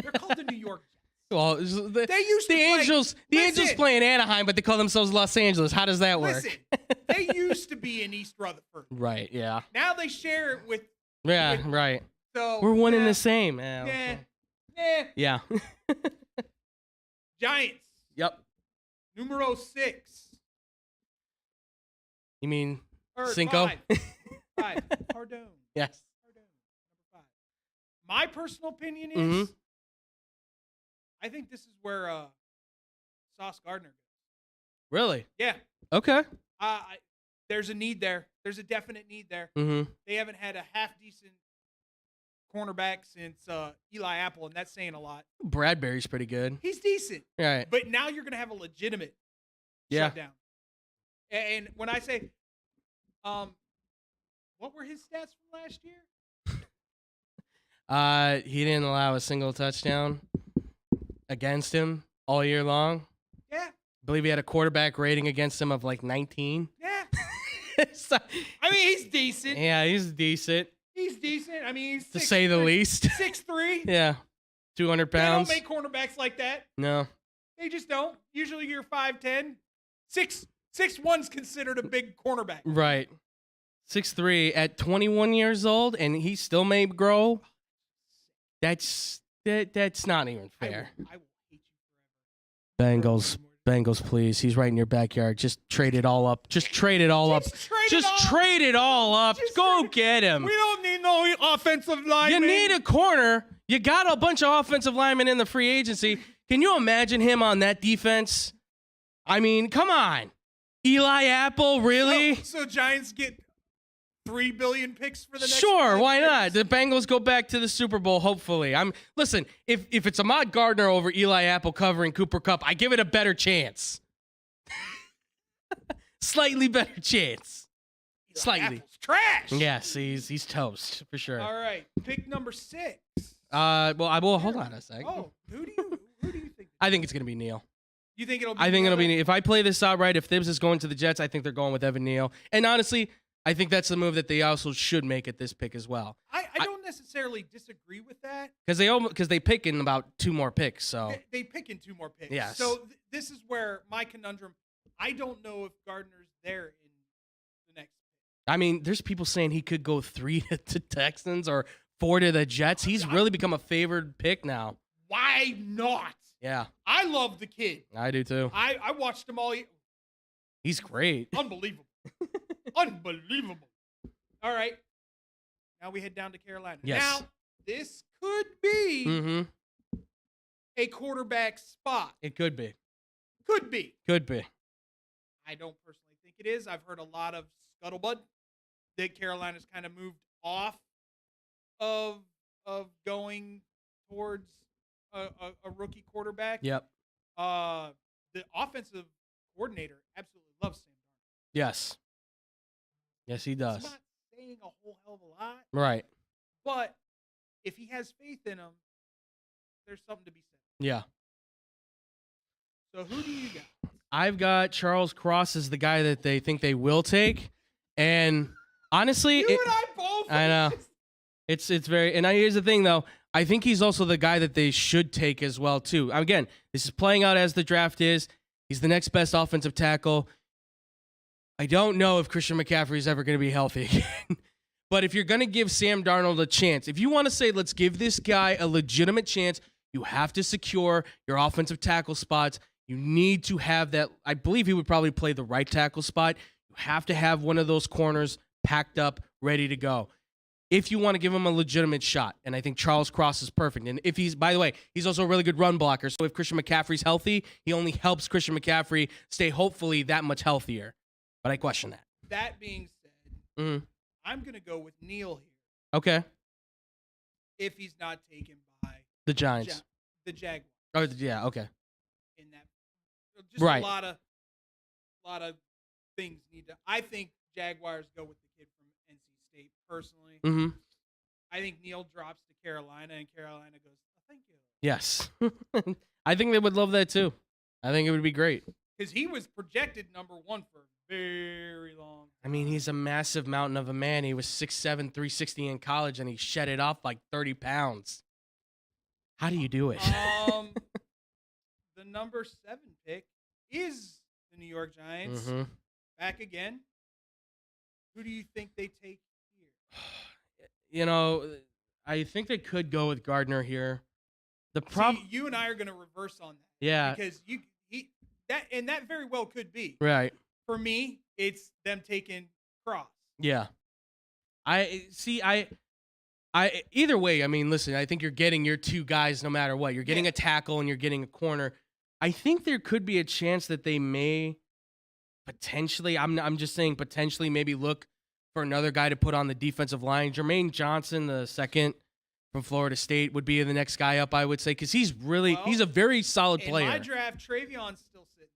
they're called the New York Jets. Well, they used to the Angels play in Anaheim, but they call themselves Los Angeles. How does that work? Listen, they used to be in East Rutherford. Right, yeah. Now they share it with. Yeah, right. So we're one and the same. Yeah. Giants. Yep. Numero 6. You mean Cinco? 5. Pardon. Yes. Pardon. Number 5. My personal opinion is, I think this is where Sauce Gardner goes. Really? Yeah. Okay. There's a need there. There's a definite need there. Mm-hmm. They haven't had a half-decent cornerback since Eli Apple, and that's saying a lot. Bradbury's pretty good. He's decent. Right. But now you're going to have a legitimate shutdown. And when I say, what were his stats from last year? He didn't allow a single touchdown against him all year long. Yeah. I believe he had a quarterback rating against him of like 19. Yeah. So, I mean, he's decent. yeah, he's decent. He's decent. I mean, he's To say the least. 6'3". Yeah. 200 pounds. They don't make cornerbacks like that. No. They just don't. Usually you're 5'10". 6'1's considered a big cornerback. Right. 6'3" at 21 years old, and he still may grow. That's not even fair. I will hate you forever. Bengals, please. He's right in your backyard. Just trade it all up. Just trade it all up. Just trade it all up. Go get him. We don't need no offensive lineman. You need a corner. You got a bunch of offensive linemen in the free agency. Can you imagine him on that defense? I mean, come on. Eli Apple, really? So Giants get 3 billion picks for the next Sure, 5 why years? not? The Bengals go back to the Super Bowl, hopefully. Listen, if it's Ahmad Gardner over Eli Apple covering Cooper Kupp, I give it a better chance. Slightly better chance. Eli Slightly. Apple's trash. Yes, he's toast for sure. All right, pick number 6. Well, hold on a sec. Oh, who do you think? I think it's gonna be Neal. You think it'll be? I think it'll be Neal? Neal. If I play this out right, if Thibs is going to the Jets, I think they're going with Evan Neal. And honestly, I think that's the move that they also should make at this pick as well. I don't necessarily disagree with that Because they pick in about 2 more picks. So they pick in 2 more picks. Yes. So this is where my conundrum. I don't know if Gardner's there in the next. I mean, there's people saying he could go 3 to Texans or 4 to the Jets. He's really become a favored pick now. Why not? Yeah, I love the kid. I do too. I watched him all year. He's great. Unbelievable. Unbelievable. All right. Now we head down to Carolina. Yes. Now, this could be Mm-hmm. a quarterback spot. It could be. Could be. Could be. I don't personally think it is. I've heard a lot of scuttlebutt that Carolina's kind of moved off of going towards a rookie quarterback. Yep. The offensive coordinator absolutely loves Sam Darnold. Yes. Yes, he does. It's not saying a whole hell of a lot, Right. but if he has faith in him, there's something to be said. Yeah. So who do you got? I've got Charles Cross as the guy that they think they will take, and honestly, You and I both. I know. It's very, and here's the thing though. I think he's also the guy that they should take as well too. Again, this is playing out as the draft is. He's the next best offensive tackle. I don't know if Christian McCaffrey is ever going to be healthy again. But if you're going to give Sam Darnold a chance, if you want to say, let's give this guy a legitimate chance, you have to secure your offensive tackle spots. You need to have that. I believe he would probably play the right tackle spot. You have to have one of those corners packed up, ready to go. If you want to give him a legitimate shot, and I think Charles Cross is perfect. And if he's, by the way, he's also a really good run blocker. So if Christian McCaffrey's healthy, he only helps Christian McCaffrey stay hopefully that much healthier. But I question that. That being said, Mm-hmm. I'm going to go with Neal here Okay. if he's not taken by The Giants. the Jaguars. Oh, yeah, okay. In that, just Right. a lot of things need to. I think Jaguars go with the kid from NC State personally. Mm-hmm. I think Neal drops to Carolina, and Carolina goes, oh, thank you. Yes. I think they would love that too. I think it would be great. Because he was projected number 1 for a very long I mean, he's a massive mountain of a man. He was 6'7", 360 in college, and he shed it off like 30 pounds. How do you do it? The number 7 pick is the New York Giants. Mm-hmm. Back again. Who do you think they take here? You know, I think they could go with Gardner here. The problem, See, you and I are going to reverse on that. yeah, Because that very well could be. right, For me, it's them taking Cross. yeah. I either way. I mean, listen, I think you're getting your 2 guys no matter what. You're getting a tackle and you're getting a corner. I think there could be a chance that they may potentially, I'm just saying potentially maybe look for another guy to put on the defensive line. Jermaine Johnson, the second from Florida State, would be the next guy up, I would say, because he's a very solid player. In my draft, Trayvion's still sitting.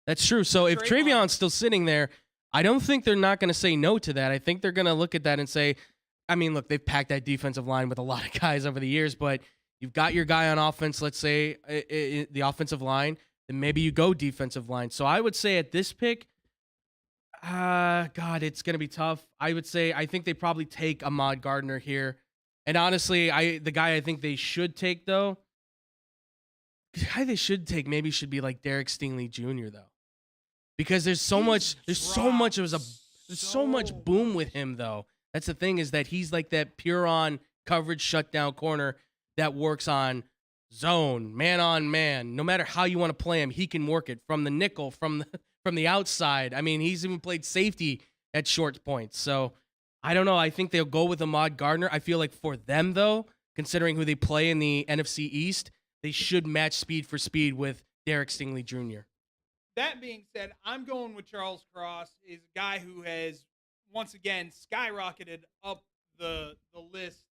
That's true. So if Trayvion's still sitting there, I don't think they're not going to say no to that. I think they're going to look at that and say, I mean, look, they've packed that defensive line with a lot of guys over the years, but you've got your guy on offense, let's say the offensive line, then maybe you go defensive line. So I would say at this pick, God, it's going to be tough. I would say I think they probably take Ahmad Gardner here. And honestly, the guy I think they should take, though, the guy they should take maybe should be like Derek Stingley Jr., though. Because there's so much boom with him, though. That's the thing, is that he's like that pure on coverage shutdown corner that works on zone, man on man. No matter how you want to play him, he can work it from the nickel, from the outside. I mean, he's even played safety at short points. So I don't know. I think they'll go with Ahmad Gardner. I feel like for them, though, considering who they play in the NFC East, they should match speed for speed with Derek Stingley Jr. That being said, I'm going with Charles Cross, is a guy who has once again skyrocketed up the list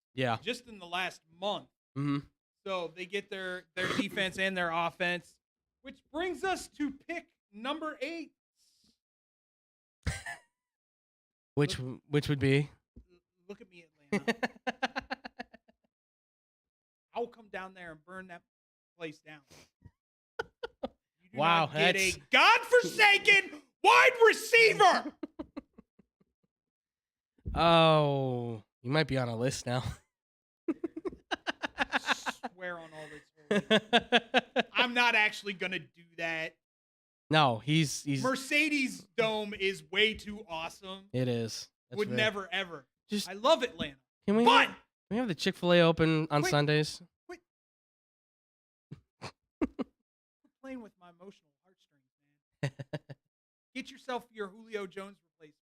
just in the last month. Mm-hmm. So they get their defense and their offense, which brings us to pick number 8. Which would be? Look at me, Atlanta. I'll come down there and burn that place down. You do not get a godforsaken wide receiver. Oh, you might be on a list now. Swear on all this. I'm not actually gonna do that. No, he's Mercedes Dome is way too awesome. It is. Would never ever. I love Atlanta. Can we have the Chick-fil-A open on Sundays? Quit playing with my emotional heartstrings, man. Get yourself your Julio Jones replacement.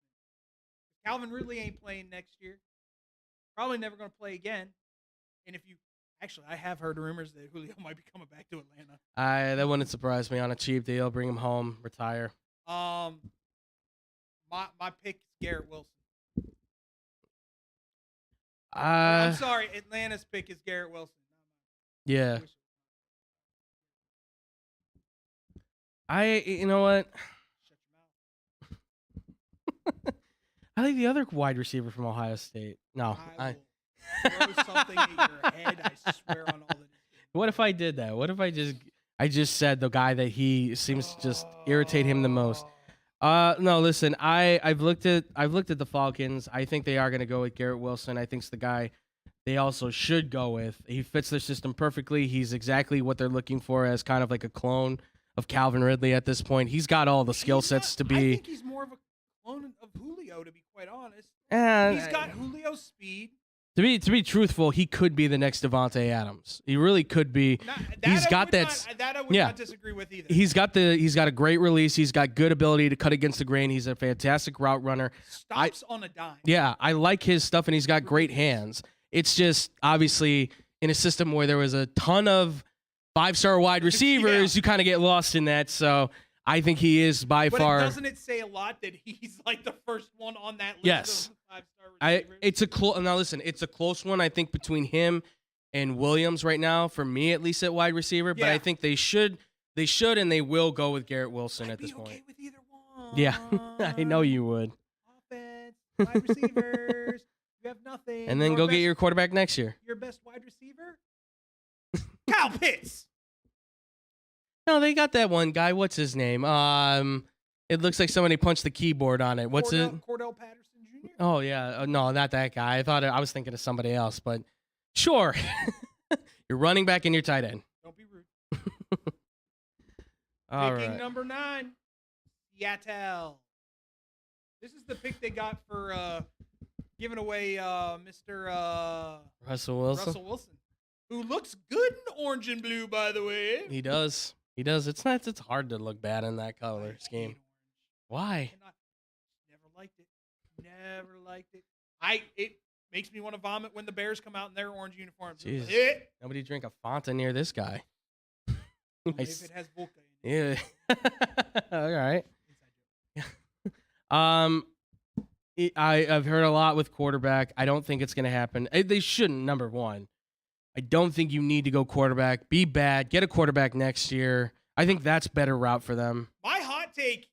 Calvin Ridley ain't playing next year. Probably never going to play again. And if you actually, I have heard rumors that Julio might be coming back to Atlanta. That wouldn't surprise me. On a cheap deal, bring him home, retire. My pick is Garrett Wilson. I'm sorry, Atlanta's pick is Garrett Wilson. Yeah. You know what? Shut your mouth. I like the other wide receiver from Ohio State. No, I will throw something at your head. I swear on all the. What if I did that? What if I just said the guy that he seems to just irritate him the most? No, listen. I've looked at the Falcons. I think they are going to go with Garrett Wilson. I think it's the guy they also should go with. He fits their system perfectly. He's exactly what they're looking for as kind of like a clone of Calvin Ridley at this point. He's got all the skill sets to be. I think he's more of a clone of Julio, to be quite honest. He's got Julio's speed. To be truthful, he could be the next Devontae Adams. He really could be. He's got that. That I would not disagree with either. He's got a great release. He's got good ability to cut against the grain. He's a fantastic route runner. Stops on a dime. Yeah, I like his stuff, and he's got great hands. It's just obviously in a system where there was a ton of 5-star wide receivers, you kind of get lost in that. So I think he is by far. But doesn't it say a lot that he's like the first one on that list? Yes. Of 5-star receivers? Now listen, it's a close one. I think between him and Williams right now, for me at least at wide receiver. But I think they should, and they will go with Garrett Wilson at this point. Okay with either one. Yeah, I know you would. Offense, wide receivers. You have nothing. And then go get your quarterback next year. Your best wide receiver, Kyle Pitts. No, they got that one guy. What's his name? It looks like somebody punched the keyboard on it. What's it? Cordell Patterson Jr. Oh yeah, no, not that guy. I was thinking of somebody else, but sure. You're running back and your tight end. Don't be rude. Picking number 9, Seattle. This is the pick they got for giving away Mr. Russell Wilson, who looks good in orange and blue, by the way. He does. It's hard to look bad in that color scheme. Why? Never liked it. It makes me want to vomit when the Bears come out in their orange uniforms. Nobody drink a Fanta near this guy. If it has Volca in it. Yeah. All right. I've heard a lot with quarterback. I don't think it's going to happen. They shouldn't, number one. I don't think you need to go quarterback. Be bad. Get a quarterback next year. I think that's a better route for them. My hot take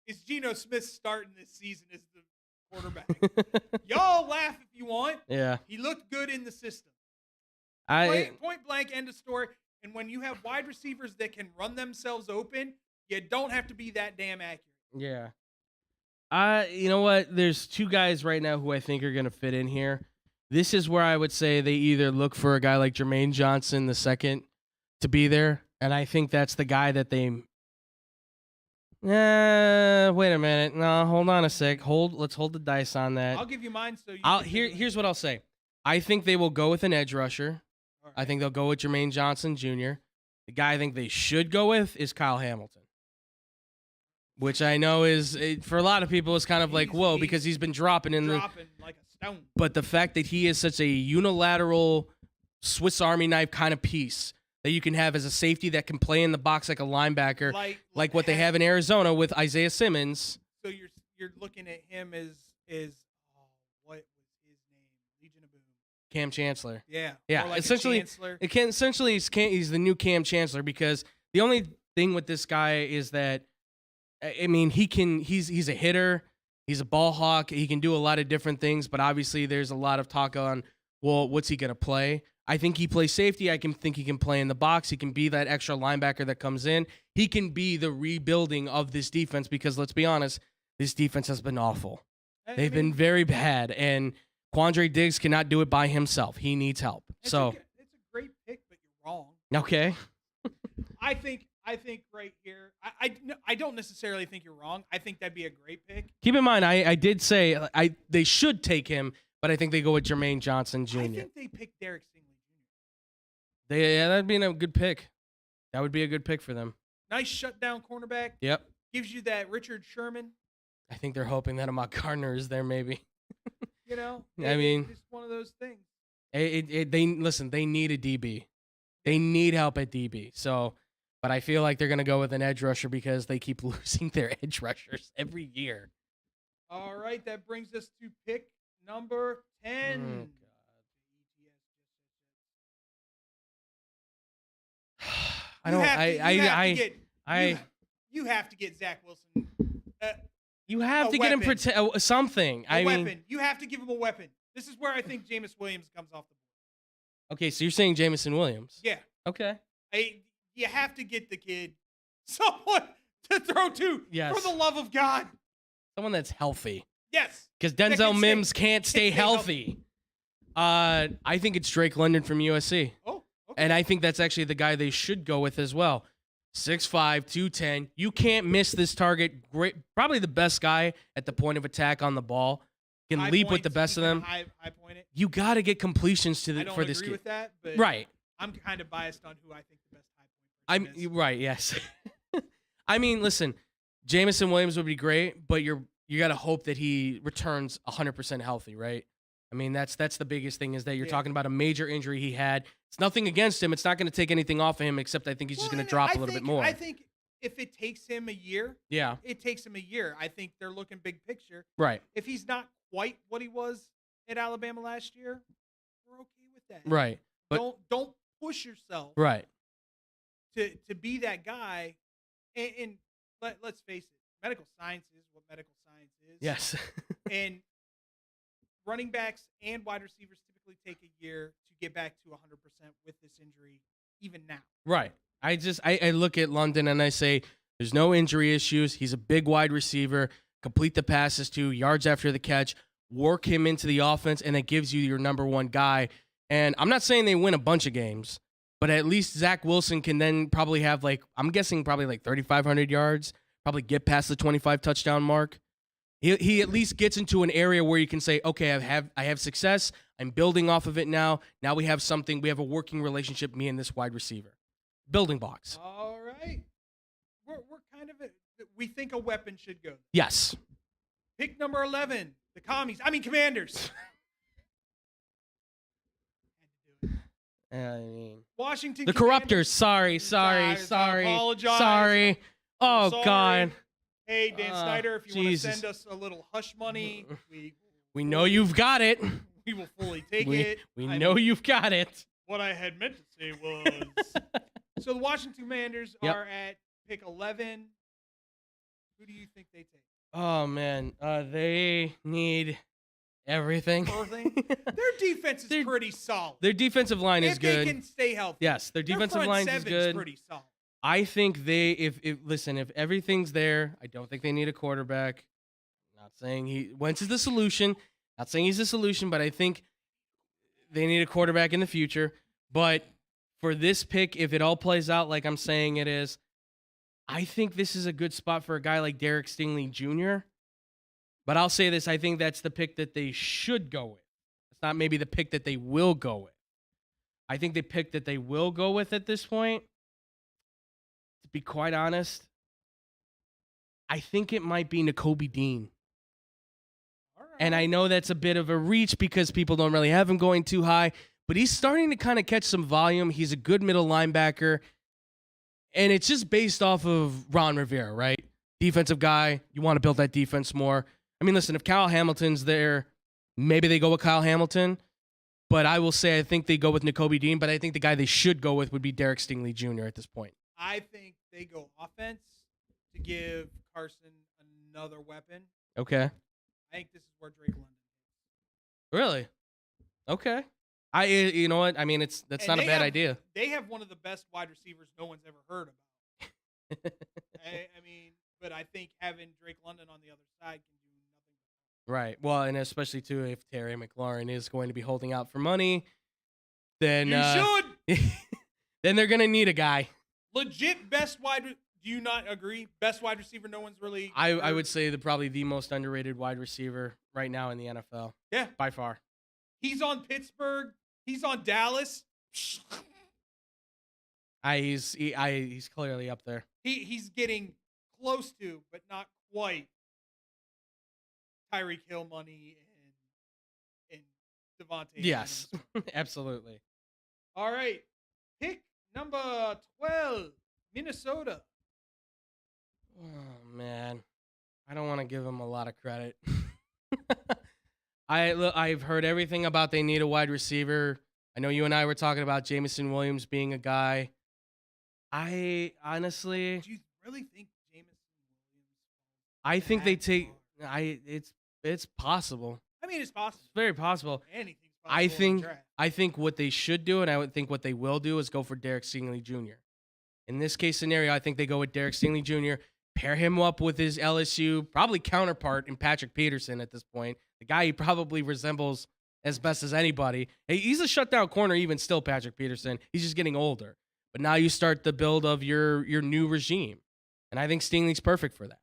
is Geno Smith starting this season as the quarterback. Y'all laugh if you want. Yeah. He looked good in the system. Point blank, end of story. And when you have wide receivers that can run themselves open, you don't have to be that damn accurate. Yeah. You know what? There's two guys right now who I think are going to fit in here. This is where I would say they either look for a guy like Jermaine Johnson II to be there, and I think that's the guy that they. Wait a minute. No, hold on a sec. Let's hold the dice on that. I'll give you mine. So here's what I'll say. I think they will go with an edge rusher. Right. I think they'll go with Jermaine Johnson Jr. The guy I think they should go with is Kyle Hamilton, which I know is for a lot of people is kind of like whoa because he's been dropping like a stone. But the fact that he is such a unilateral Swiss Army knife kind of piece that you can have as a safety that can play in the box like a linebacker, like what they have in Arizona with Isaiah Simmons. So you're looking at him as what was his name? Legion of Boom. Cam Chancellor. Yeah. Like essentially, he's the new Cam Chancellor because the only thing with this guy is that, I mean, he's a hitter. He's a ball hawk. He can do a lot of different things, but obviously there's a lot of talk on, well, what's he going to play? I think he plays safety. I think he can play in the box. He can be that extra linebacker that comes in. He can be the rebuilding of this defense because, let's be honest, this defense has been awful. They've been very bad, and Quandre Diggs cannot do it by himself. He needs help. It's a great pick, but you're wrong. Okay. I think right here, I don't necessarily think you're wrong. I think that'd be a great pick. Keep in mind, I did say they should take him, but I think they go with Jermaine Johnson Jr. I think they picked Derek Stingley Jr. That'd be a good pick. That would be a good pick for them. Nice shutdown cornerback. Yep. Gives you that Richard Sherman. I think they're hoping that Ahmad Gardner is there, maybe. I mean, it's one of those things. They need a DB. They need help at DB. So. But I feel like they're going to go with an edge rusher because they keep losing their edge rushers every year. All right, that brings us to pick number 10. You have to get Zach Wilson. You have to get him something. A weapon. You have to give him a weapon. This is where I think Jameis Williams comes off the board. Okay, so you're saying Jamison Williams? Yeah. Okay. You have to get the kid someone to throw to. Yes. For the love of God. Someone that's healthy. Yes. Because Denzel Mims can't stay healthy. I think it's Drake London from USC. Oh, okay. And I think that's actually the guy they should go with as well. 6'5", 210. You can't miss this target. Great, probably the best guy at the point of attack on the ball. Can leap with the best of them. High point it. You got to get completions for this kid. I don't agree with that, but right. I'm kind of biased on who I think the best high point person is. Right, yes. I mean, listen, Jamison Williams would be great, but you got to hope that he returns 100% healthy, right? I mean, that's the biggest thing is that you're talking about a major injury he had. It's nothing against him. It's not going to take anything off of him, except I think he's just going to drop a little bit more. I think if it takes him a year, it takes him a year. I think they're looking big picture. Right. If he's not quite what he was at Alabama last year, we're okay with that. Right. But don't push yourself. Right. To be that guy, and let's face it, medical science is what medical science is. Yes. And running backs and wide receivers typically take a year to get back to 100% with this injury, even now. Right. I look at London and I say, there's no injury issues. He's a big wide receiver. Complete the passes to yards after the catch. Work him into the offense, and it gives you your number one guy. And I'm not saying they win a bunch of games, but at least Zach Wilson can then probably have I'm guessing probably 3,500 yards, probably get past the 25 touchdown mark. He at least gets into an area where you can say, okay, I have success. I'm building off of it now. Now we have something. We have a working relationship, me and this wide receiver. Building blocks. All right. We're kind of we think a weapon should go. Yes. Pick number 11, the Commanders. Washington. The Corruptors. Sorry. Apologize. Sorry. Oh, Sorry. God. Hey, Dan Snyder, if you want to send us a little hush money, we know you've got it. We will fully take it. We know you've got it. What I had meant to say was, so the Washington Commanders are at pick 11. Who do you think they take? Oh man, they need everything. Their defense is pretty solid. Their defensive line is good. If they can stay healthy. Yes, their defensive line is good. Pretty solid. I think if everything's there, I don't think they need a quarterback. I'm not saying Wentz is the solution. Not saying he's the solution, but I think they need a quarterback in the future. But for this pick, if it all plays out like I'm saying it is, I think this is a good spot for a guy like Derek Stingley Jr. But I'll say this, I think that's the pick that they should go with. It's not maybe the pick that they will go with. I think the pick that they will go with at this point, to be quite honest, I think it might be Nakobe Dean. And I know that's a bit of a reach because people don't really have him going too high, but he's starting to kind of catch some volume. He's a good middle linebacker. And it's just based off of Ron Rivera, right? Defensive guy. You want to build that defense more. I mean, listen, if Kyle Hamilton's there, maybe they go with Kyle Hamilton. But I will say I think they go with Nakobe Dean, but I think the guy they should go with would be Derek Stingley Jr. at this point. I think they go offense to give Carson another weapon. Okay. I think this is where Drake London is. Really? Okay. You know what? I mean, that's not a bad idea. They have one of the best wide receivers no one's ever heard about. I mean, but I think having Drake London on the other side can do nothing. Right. Well, and especially too if Terry McLaurin is going to be holding out for money, then should. Then they're gonna need a guy. Legit best wide. Do you not agree? Best wide receiver no one's really. I would say probably the most underrated wide receiver right now in the NFL. Yeah, by far. He's on Pittsburgh. He's on Dallas. He's clearly up there. He's getting close to, but not quite, Tyreek Hill money and Devontae. Yes, absolutely. All right, pick number 12, Minnesota. Oh man, I don't want to give him a lot of credit. I've heard everything about they need a wide receiver. I know you and I were talking about Jameson Williams being a guy. I honestly, do you really think Jameson Williams? I think they take. It's possible. I mean, it's possible. It's very possible. Anything's possible. I think what they should do, and I would think what they will do, is go for Derek Stingley Jr. In this case scenario, I think they go with Derek Stingley Jr., pair him up with his LSU, probably counterpart in Patrick Peterson at this point, the guy he probably resembles as best as anybody. Hey, he's a shutdown corner even still, Patrick Peterson. He's just getting older. But now you start the build of your new regime. And I think Stingley's perfect for that.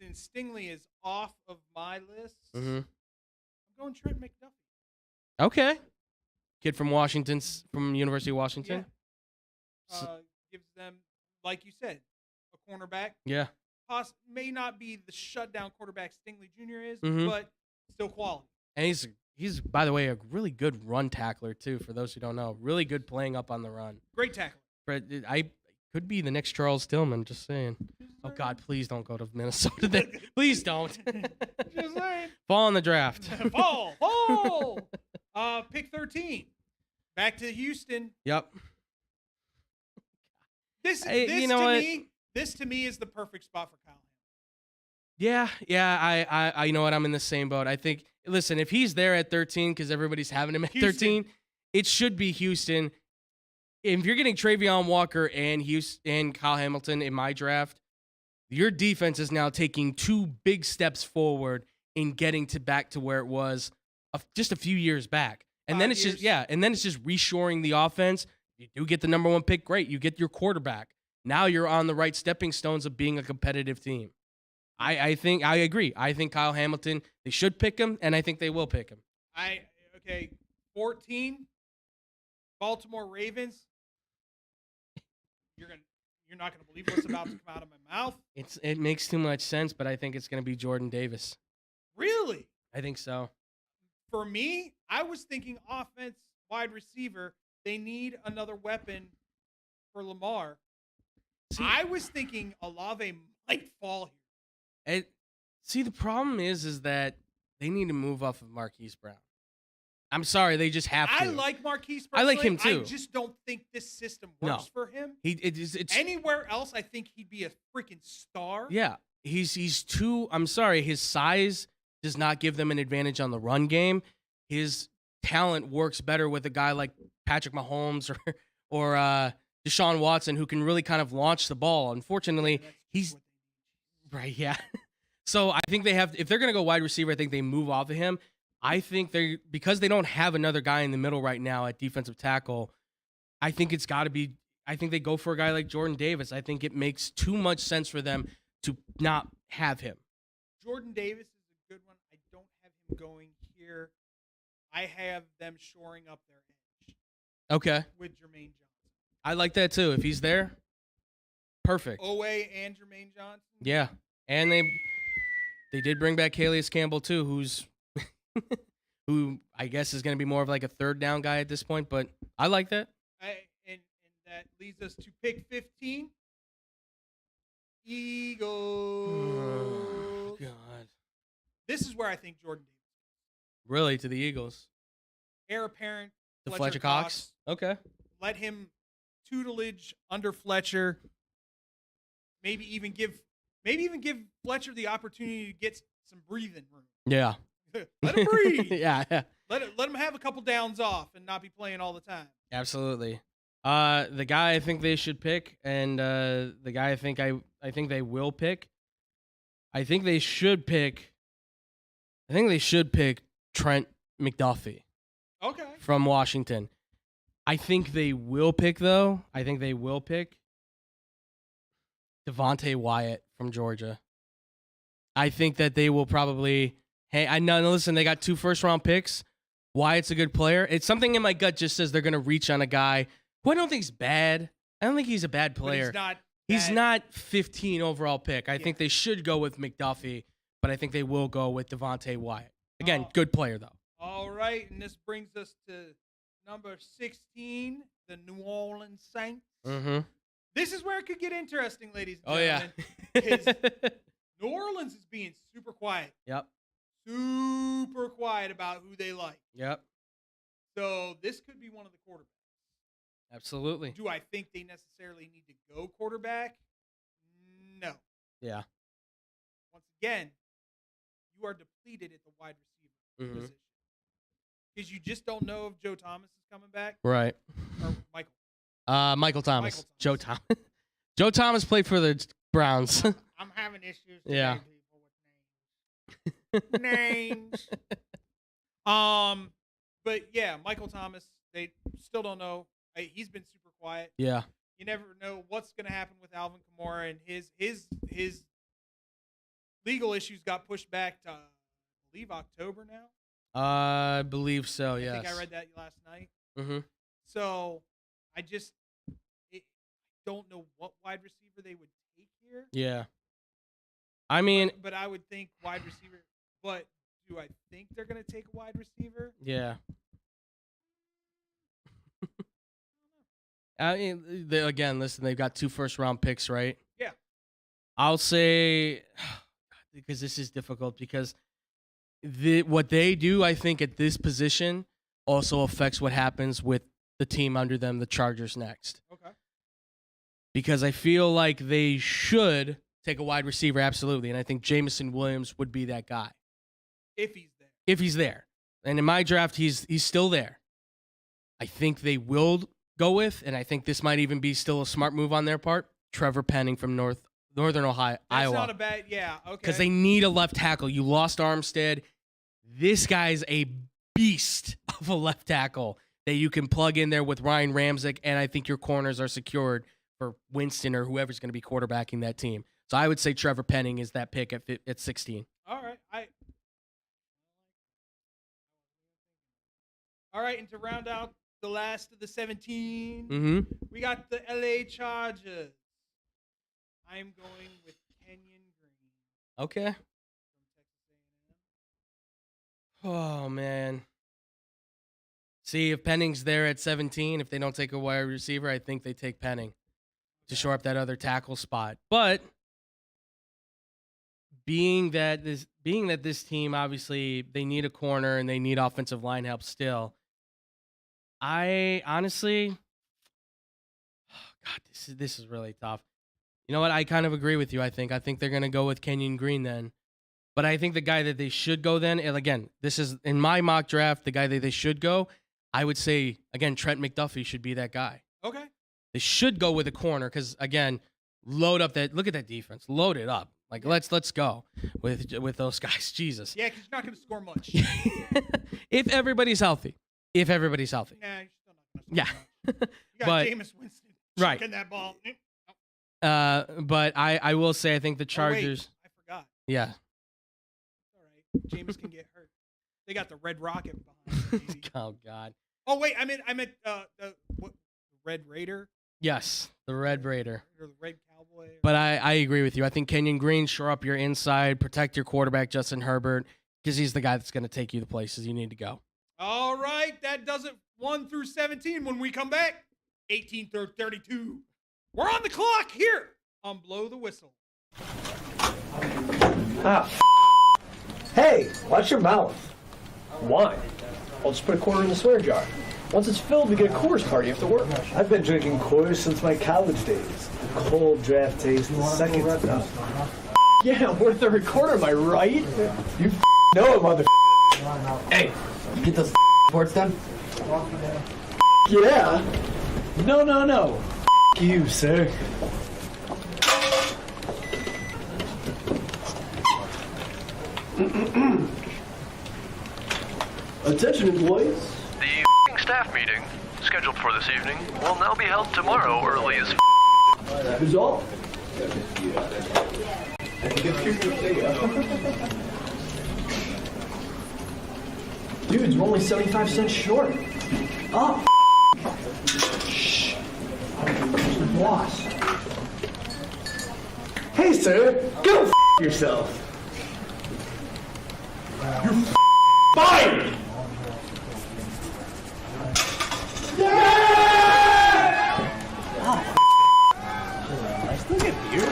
Since Stingley is off of my list, I'm going Trent McDuffie. Okay. Kid from University of Washington. Yeah. Gives them, like you said, a cornerback. Yeah. May not be the shutdown quarterback Stingley Jr. is, but still quality. And he's, by the way, a really good run tackler, too, for those who don't know. Really good playing up on the run. Great tackler. But I could be the next Charles Tillman, just saying. Oh, God, please don't go to Minnesota. Please don't. Just saying. Fall in the draft. Fall. Pick 13. Back to Houston. Yep. This to me is the perfect spot for Kyle. Yeah. I you know what? I'm in the same boat. I think, listen, if he's there at 13, because everybody's having him at 13, it should be Houston. If you're getting Travion Walker and Kyle Hamilton in my draft, your defense is now taking 2 big steps forward in getting back to where it was just a few years back. And then it's just reshoring the offense. You do get the number 1 pick, great. You get your quarterback. Now you're on the right stepping stones of being a competitive team. I agree. I think Kyle Hamilton, they should pick him, and I think they will pick him. 14, Baltimore Ravens. You're not gonna believe what's about to come out of my mouth. It makes too much sense, but I think it's gonna be Jordan Davis. Really? I think so. For me, I was thinking offense, wide receiver. They need another weapon for Lamar. I was thinking Olave might fall here. See, the problem is that they need to move off of Marquise Brown. I'm sorry, they just have to. I like Marquise I like him too. I just don't think this system works for him. It's anywhere else, I think he'd be a freaking star. Yeah, he's too. I'm sorry, his size does not give them an advantage on the run game. His talent works better with a guy like Patrick Mahomes or Deshaun Watson, who can really kind of launch the ball. Unfortunately, he's right. Yeah. So I think they have, if they're going to go wide receiver, I think they move off of him. I think because they don't have another guy in the middle right now at defensive tackle, I think it's got to be, I think they go for a guy like Jordan Davis. I think it makes too much sense for them to not have him. Jordan Davis is a good one. I don't have him going here. I have them shoring up their edge. Okay. With Jermaine Johnson. I like that too. If he's there, perfect. Owe and Jermaine Johnson. Yeah. And they did bring back Calais Campbell too, who I guess is going to be more of like a third down guy at this point, but I like that. And that leads us to pick 15. Eagles. Oh, God. This is where I think Jordan Davis. Really, to the Eagles. Heir apparent. To Fletcher Cox. Okay. Let him tutelage under Fletcher. Maybe even give Fletcher the opportunity to get some breathing room. Yeah. Let him breathe. Yeah. Let him have a couple downs off and not be playing all the time. Absolutely. The guy I think they should pick, and the guy I think they will pick. I think they should pick Trent McDuffie. Okay. From Washington. I think they will pick Devontae Wyatt from Georgia. I think that they will probably. Hey, I know. Listen, they got 2 first-round picks. Wyatt's a good player. It's something in my gut just says they're going to reach on a guy who I don't think is bad. I don't think he's a bad player. But he's not 15 overall pick. I think they should go with McDuffie, but I think they will go with Devontae Wyatt. Again, good player though. All right, and this brings us to number 16, the New Orleans Saints. Mm-hmm. This is where it could get interesting, ladies and gentlemen. Yeah. New Orleans is being super quiet. Yep. Super quiet about who they like. Yep. So this could be one of the quarterbacks. Absolutely. Do I think they necessarily need to go quarterback? No. Yeah. Once again, you are depleted at the wide receiver position. Because you just don't know if Joe Thomas is coming back. Right. Or Michael. Michael Thomas. Joe Thomas. Joe Thomas played for the Browns. I'm having issues today, yeah. People with names. But yeah, Michael Thomas, they still don't know. He's been super quiet. Yeah. You never know what's going to happen with Alvin Kamara, and his legal issues got pushed back to, I believe, October now. I believe so, yes. I think I read that last night. Mm-hmm. So I don't know what wide receiver they would take here. Yeah. I mean, but I would think wide receiver. But do I think they're going to take a wide receiver? Yeah. I mean, again, listen, they've got 2 first-round picks, right? Yeah. I'll say, because this is difficult, because what they do, I think, at this position also affects what happens with the team under them, the Chargers, next. Okay. Because I feel like they should take a wide receiver, absolutely, and I think Jameson Williams would be that guy. If he's there. If he's there. And in my draft, he's still there. I think they will go with, and I think this might even be still a smart move on their part, Trevor Penning from Northern Ohio, Iowa. That's not a bad, yeah, okay. Because they need a left tackle. You lost Armstead. This guy's a beast of a left tackle that you can plug in there with Ryan Ramczyk, and I think your corners are secured for Winston or whoever's going to be quarterbacking that team. So I would say Trevor Penning is that pick at 16. All right. All right, and to round out the last of the 17, we got the LA Chargers. I'm going with Kenyon Green. Okay. Oh, man. See, if Penning's there at 17, if they don't take a wide receiver, I think they take Penning to shore up that other tackle spot. But being that this team, obviously they need a corner and they need offensive line help still. I honestly, God, this is really tough. You know what? I kind of agree with you. I think they're going to go with Kenyon Green then. But I think the guy that they should go then, and again, this is in my mock draft, the guy that they should go, I would say, again, Trent McDuffie should be that guy. Okay. They should go with a corner because, again, look at that defense. Load it up. Like, let's go with those guys. Jesus. Yeah, because you're not going to score much. If everybody's healthy. Yeah, you're still not going to score much. You got Jameis Winston chucking that ball. But I will say I think the Chargers. I forgot. Yeah. All right. Jameis can get hurt. They got the Red Rocket behind him. Oh God. Oh wait, I meant the Red Raider. Yes, the Red Raider. Or the Red Cowboy. But I agree with you. I think Kenyon Green, shore up your inside, protect your quarterback, Justin Herbert, because he's the guy that's going to take you the places you need to go. All right, that does it. 1 through 17. When we come back, 18 through 32. We're on the clock here on Blow the Whistle. Hey, watch your mouth. Why? I'll just put a quarter in the swear jar. Once it's filled, we get a Coors party after work. I've been drinking Coors since my college days. The cold draft taste, the second to yeah, worth the recorder, am I right? You know it, mother. Hey, You get those reports done? yeah. No. You, sir. Attention, employees. The staff meeting, scheduled for this evening, will now be held tomorrow early as That is all. Dudes, we're only 75 cents short. Oh, shh. The boss. Hey, sir, go yourself. You're fired! I still get beer.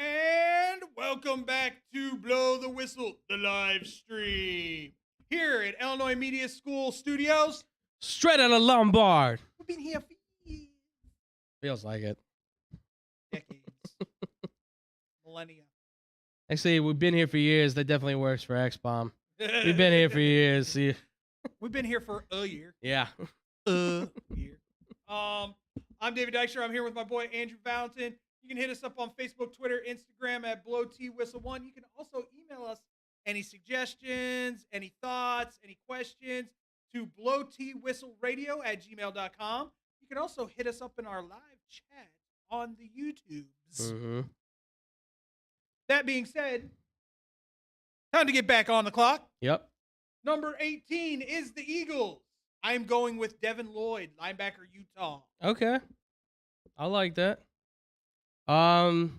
And welcome back to Blow the Whistle, the live stream. Here at Illinois Media School Studios. Straight out of Lombard. We've been here for years. Feels like it. Decades. Millennia. Actually, we've been here for years. That definitely works for X-Bomb. We've been here for years. See? We've been here for a year. Yeah. Year. I'm David Dykstra. I'm here with my boy Andrew Valentin. You can hit us up on Facebook, Twitter, Instagram at BlowTWhistle1. You can also email us any suggestions, any thoughts, any questions to blowtwhistlerradio@gmail.com. You can also hit us up in our live chat on the YouTubes. Mm-hmm. That being said, time to get back on the clock. Yep. Number 18 is the Eagles. I'm going with Devin Lloyd, linebacker, Utah. Okay. I like that. I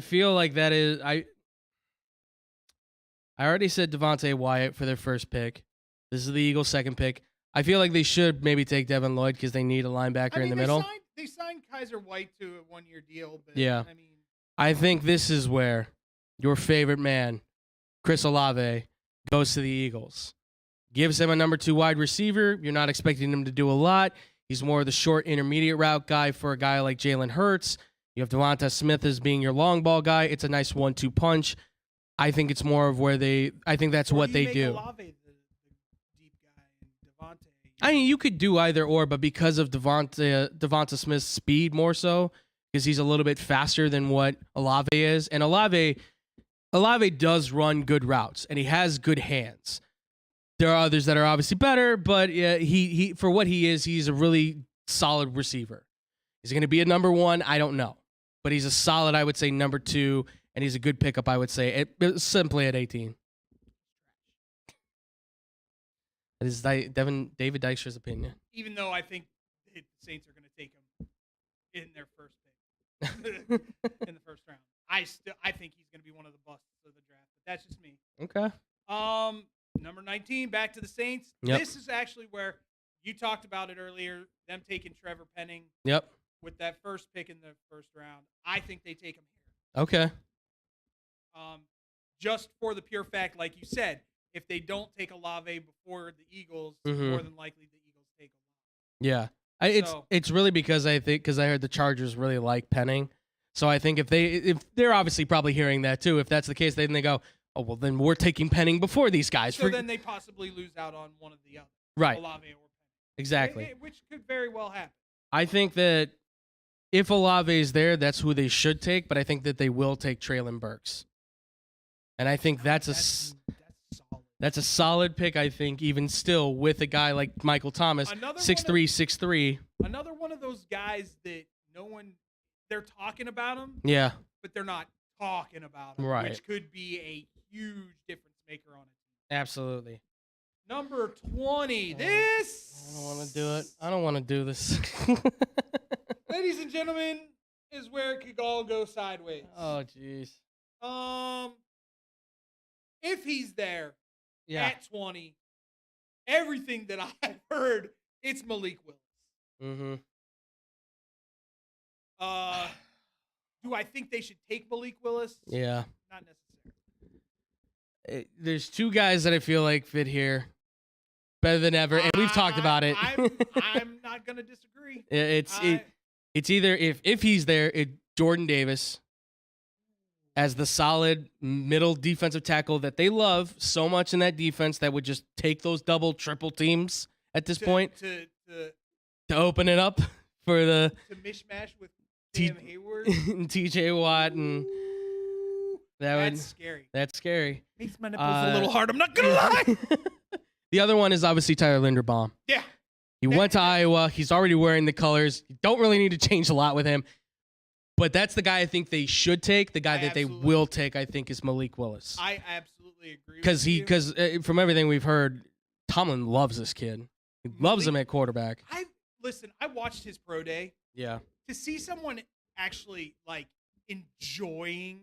feel like that is I already said Devontae Wyatt for their first pick. This is the Eagles' second pick. I feel like they should maybe take Devin Lloyd because they need a linebacker in the middle. They signed Kaiser White to a one-year deal. But, Yeah. I mean, I think this is where your favorite man, Chris Olave, goes to the Eagles. Gives him a number 2 wide receiver. You're not expecting him to do a lot. He's more of the short intermediate route guy for a guy like Jalen Hurts. You have Devonta Smith as being your long ball guy. It's a nice 1-2 punch. I think it's more of where I think that's what they do. Olave the deep guy and Devontae. I mean, you could do either or, but because of Devonta Smith's speed more so, because he's a little bit faster than what Olave is, and Olave does run good routes, and he has good hands. There are others that are obviously better, but he for what he is, he's a really solid receiver. Is he going to be a number 1? I don't know, but he's a solid, I would say, number 2, and he's a good pickup, I would say, simply at 18. That is David Dykstra's opinion. Even though I think the Saints are going to take him in their first pick in the first round, I think he's going to be one of the busts of the draft. But that's just me. Okay. Number 19, back to the Saints. Yep. This is actually where you talked about it earlier. Them taking Trevor Penning. Yep. With that first pick in the first round, I think they take him here. Okay. Just for the pure fact, like you said, if they don't take Olave before the Eagles, more than likely the Eagles take Olave. Yeah. It's really because I heard the Chargers really like Penning. So I think if they're obviously probably hearing that too. If that's the case, then they go, oh, well, then we're taking Penning before these guys. So then they possibly lose out on one of the other. Right. Olave or Penning. Exactly. Which could very well happen. I think that if Olave is there, that's who they should take, but I think that they will take Treylon Burks. And I think that's a solid pick, I think, even still with a guy like Michael Thomas, 6'3". Another one of those guys that they're talking about him. Yeah. But they're not talking about him, right. Which could be a huge difference maker on it. Absolutely. Number 20. I don't want to do it. I don't want to do this. Ladies and gentlemen, is where it could all go sideways. Oh, jeez. If he's there at 20, everything that I've heard, it's Malik Willis. Do I think they should take Malik Willis? Yeah. Not necessarily. There's two guys that I feel like fit here better than ever, and we've talked about it. I'm not going to disagree. It's either if he's there, Jordan Davis as the solid middle defensive tackle that they love so much in that defense that would just take those double, triple teams at this point to open it up for the to mishmash with Cam Hayward and TJ Watt and that's scary. That's scary. Makes my nipples a little hard. I'm not gonna lie. The other one is obviously Tyler Linderbaum. Yeah. He went to Iowa. He's already wearing the colors. You don't really need to change a lot with him. But that's the guy I think they should take. The guy that they will take, I think, is Malik Willis. I absolutely agree. Because from everything we've heard, Tomlin loves this kid. He loves him at quarterback. I watched his pro day. Yeah. To see someone actually like enjoying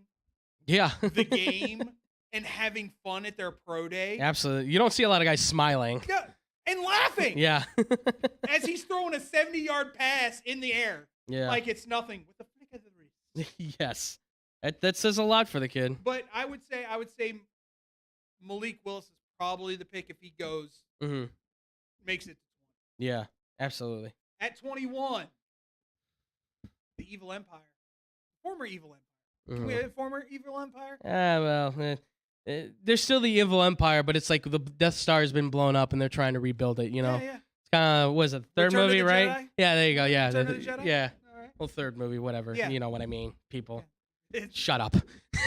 the game and having fun at their pro day. Absolutely. You don't see a lot of guys smiling. Yeah. And laughing. Yeah. As he's throwing a 70-yard pass in the air. Yeah. Like it's nothing with the flick of the wrist. Yes. That says a lot for the kid. But I would say Malik Willis is probably the pick if he goes. Mm-hmm. Makes it to 20. Yeah, absolutely. At 21, the Evil Empire. Former Evil Empire. Can we have former Evil Empire? They're still the Evil Empire, but it's like the Death Star has been blown up and they're trying to rebuild it, you know? Yeah. It's kind of, what is it, third Return movie, of the right? Jedi? Yeah, there you go. Yeah. Return of the Jedi? Yeah. All right. Well, third movie, whatever. Yeah. You know what I mean, people. Yeah. Shut up.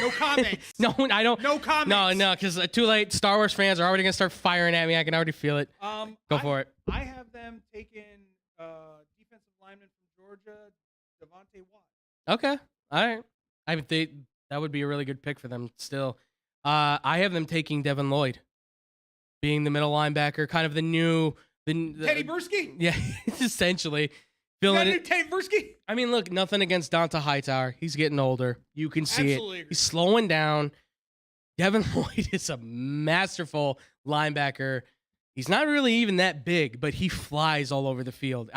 No comments. No, I don't. No comments. No, because too late. Star Wars fans are already going to start firing at me. I can already feel it. Go for it. I have them taking defensive lineman from Georgia, Devontae Watt. Okay. All right. I would think that would be a really good pick for them still. I have them taking Devin Lloyd, being the middle linebacker, kind of the new... Teddy Bruschi? Yeah, essentially. Teddy Bruschi? I mean, look, nothing against Donta Hightower. He's getting older. You can see Absolutely it. agree. He's slowing down. Devin Lloyd is a masterful linebacker. He's not really even that big, but he flies all over the field.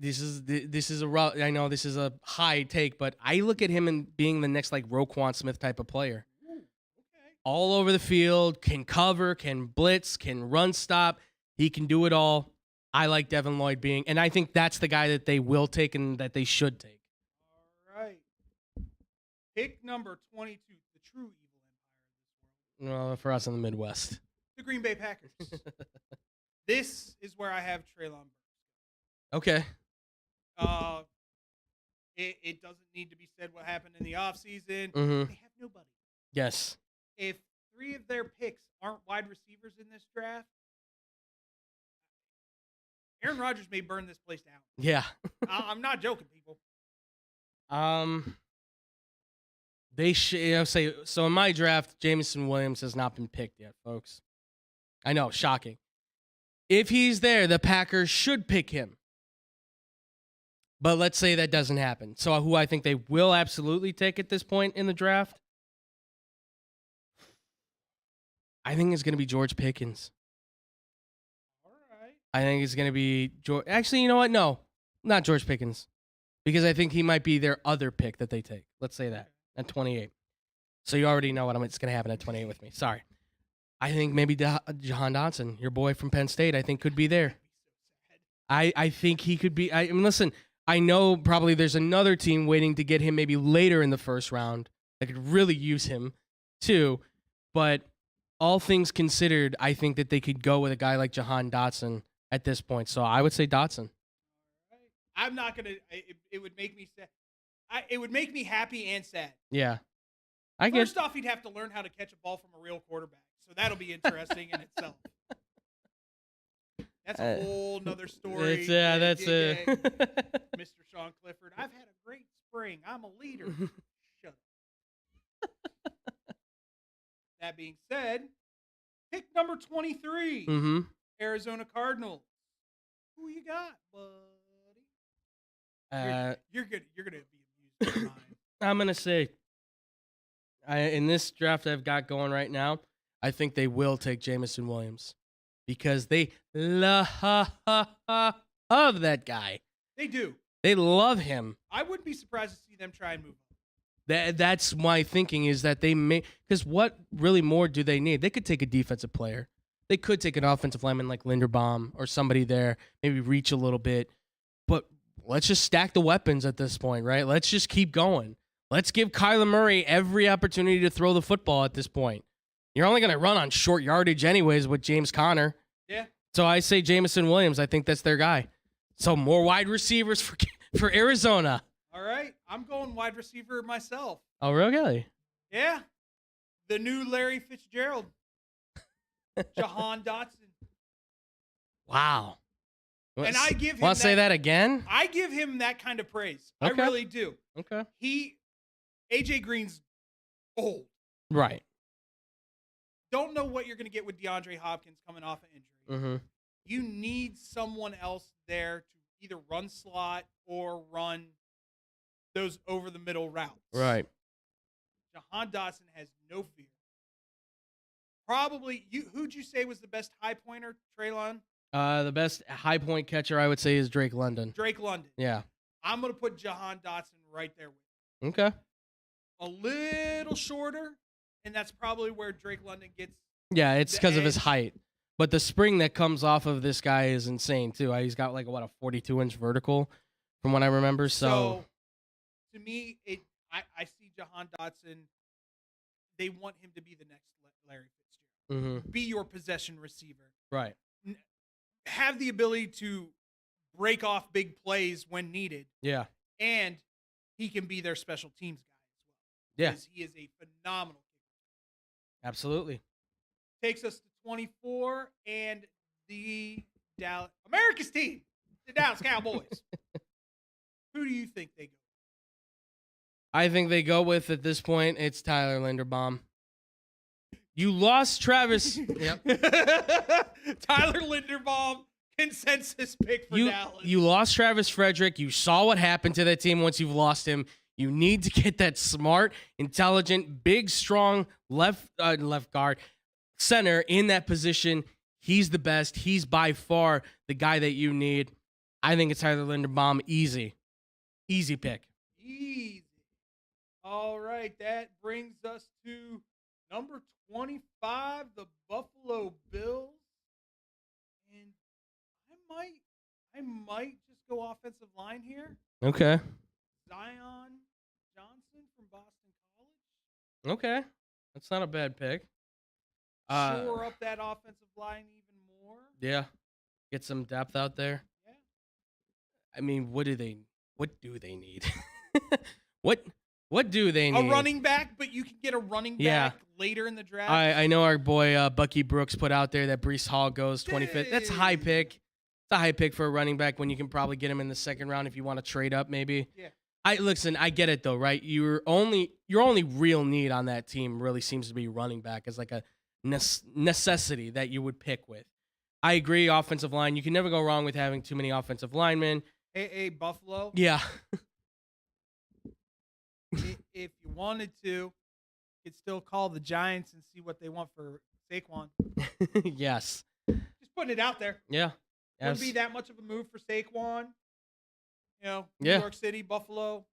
This is a rough, I know this is a high take, but I look at him and being the next like Roquan Smith type of player. Ooh, okay. All over the field, can cover, can blitz, can run stop. He can do it all. I like Devin Lloyd being, and I think that's the guy that they will take and that they should take. Pick number 22, the true evil empire of this world. No, for us in the Midwest. The Green Bay Packers. This is where I have Treylon Burks. Okay. It doesn't need to be said what happened in the offseason. Mm-hmm. They have nobody. Yes. If 3 of their picks aren't wide receivers in this draft, Aaron Rodgers may burn this place down. Yeah. I'm not joking, people. They should say so. In my draft, Jameson Williams has not been picked yet, folks. I know, shocking. If he's there, the Packers should pick him. But let's say that doesn't happen. So who I think they will absolutely take at this point in the draft, I think it's going to be George Pickens. All right. I think it's going to be George. Actually, you know what? No, not George Pickens. Because I think he might be their other pick that they take. Let's say that at 28. So you already know what's going to happen at 28 with me. Sorry. I think maybe Jahan Dotson, your boy from Penn State, I think could be there. I think he could be. I mean, listen, I know probably there's another team waiting to get him maybe later in the first round that could really use him too. But all things considered, I think that they could go with a guy like Jahan Dotson at this point. So I would say Dotson. I'm not going to. It would make me sad. It would make me happy and sad. Yeah. First off, he'd have to learn how to catch a ball from a real quarterback. So that'll be interesting in itself. That's a whole nother story. That's Mr. Sean Clifford. I've had a great spring. I'm a leader. Shut up. That being said, pick number 23. Mm-hmm. Arizona Cardinals. Who you got, buddy? You're gonna be amused by mine. I'm gonna say, in this draft I've got going right now, I think they will take Jameson Williams because they love that guy. They do. They love him. I wouldn't be surprised to see them try and move on. That's my thinking is that they may, because what really more do they need? They could take a defensive player. They could take an offensive lineman like Linderbaum or somebody there, maybe reach a little bit. But let's just stack the weapons at this point, right? Let's just keep going. Let's give Kyler Murray every opportunity to throw the football at this point. You're only going to run on short yardage anyways with James Conner. Yeah. So I say Jameson Williams. I think that's their guy. So more wide receivers for Arizona. All right. I'm going wide receiver myself. Oh, really? Yeah. The new Larry Fitzgerald. Jahan Dotson. Wow. And I give him Want to say that again? I give him that kind of praise. Okay. I really do. Okay. AJ Green's old. Right. Don't know what you're going to get with DeAndre Hopkins coming off an injury. Mm-hmm. You need someone else there to either run slot or run those over the middle routes. Right. Jahan Dotson has no fear. Probably who'd you say was the best high pointer, Treylon? The best high point catcher I would say is Drake London. Drake London. Yeah. I'm going to put Jahan Dotson right there with him. Okay. A little shorter, and that's probably where Drake London gets. Yeah, it's because of his edge. height. But the spring that comes off of this guy is insane too. He's got like a 42-inch vertical, from what I remember. So to me, I see Jahan Dotson. They want him to be the next Larry Fitzgerald. Mm-hmm. Be your possession receiver. Right. Have the ability to break off big plays when needed. Yeah. And he can be their special teams guy as well. Yeah. Because he is a phenomenal kicker. Absolutely. Takes us to 24 and the America's team, the Dallas Cowboys. Who do you think they go? I think they go with, at this point, it's Tyler Linderbaum. You lost Travis. Yep. Tyler Linderbaum, consensus pick for Dallas. You lost Travis Frederick. You saw what happened to that team once you've lost him. You need to get that smart, intelligent, big, strong left guard center in that position. He's the best. He's by far the guy that you need. I think it's Tyler Linderbaum. Easy pick. Easy. All right, that brings us to number 25, the Buffalo Bills. And I might just go offensive line here. Okay. Zion Johnson from Boston Okay. That's not a bad pick. Shore up that offensive line even more. Yeah. Get some depth out there. Yeah. I mean, what do they need? What do they need? A running back, but you can get a running back later in the draft. I know our boy Bucky Brooks put out there that Breece Hall goes 25th. That's a high pick. It's a high pick for a running back when you can probably get him in the second round if you want to trade up maybe. Yeah. I get it though, right? Your only real need on that team really seems to be running back as like a necessity that you would pick with. I agree, offensive line. You can never go wrong with having too many offensive linemen. Hey, Buffalo. Yeah. If you wanted to, you could still call the Giants and see what they want for Saquon. Yes. Just putting it out there. Yeah. Wouldn't be that much of a move for Saquon. New York City, Buffalo.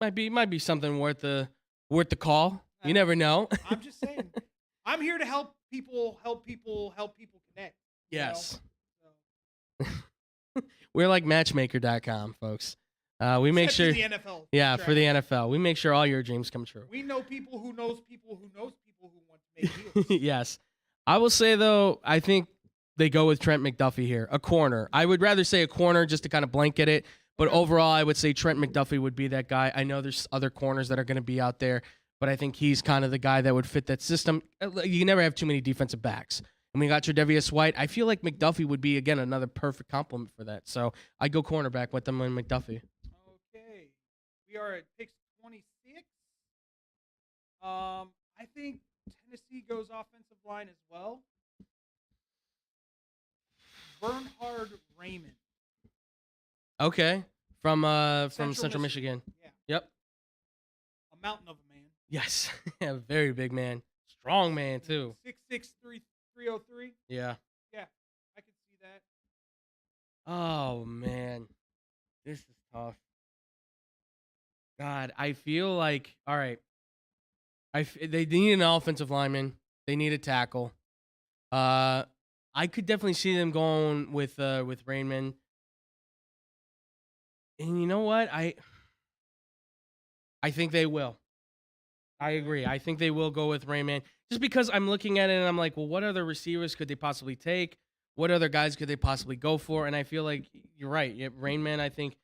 Might be something worth the call. You never know. I'm just saying. I'm here to help people connect. Yes. We're like matchmaker.com, folks. We make sure the NFL. Yeah, for the NFL. We make sure all your dreams come true. We know people who knows people who knows people who want to make deals. Yes. I will say though, I think they go with Trent McDuffie here, a corner. I would rather say a corner just to kind of blanket it, but overall I would say Trent McDuffie would be that guy. I know there's other corners that are going to be out there, but I think he's kind of the guy that would fit that system. You can never have too many defensive backs. And we got Tre'Davious White. I feel like McDuffie would be, again, another perfect complement for that. So I'd go cornerback with them and McDuffie. Okay. We are at pick 26. I think Tennessee goes offensive line as well. Bernhard Raymond. Okay. From Central Michigan. Yeah. Yep. A mountain of a man. Yes. Yeah, very big man. Strong man, too. 6'6", 303. Yeah. Yeah, I could see that. Oh, man. This is tough. God, I feel like, all right. They need an offensive lineman. They need a tackle. I could definitely see them going with Raymond. And you know what? I think they will. I agree. I think they will go with Raymond. Just because I'm looking at it and I'm like, well, what other receivers could they possibly take? What other guys could they possibly go for? And I feel like you're right. Raymond, I think,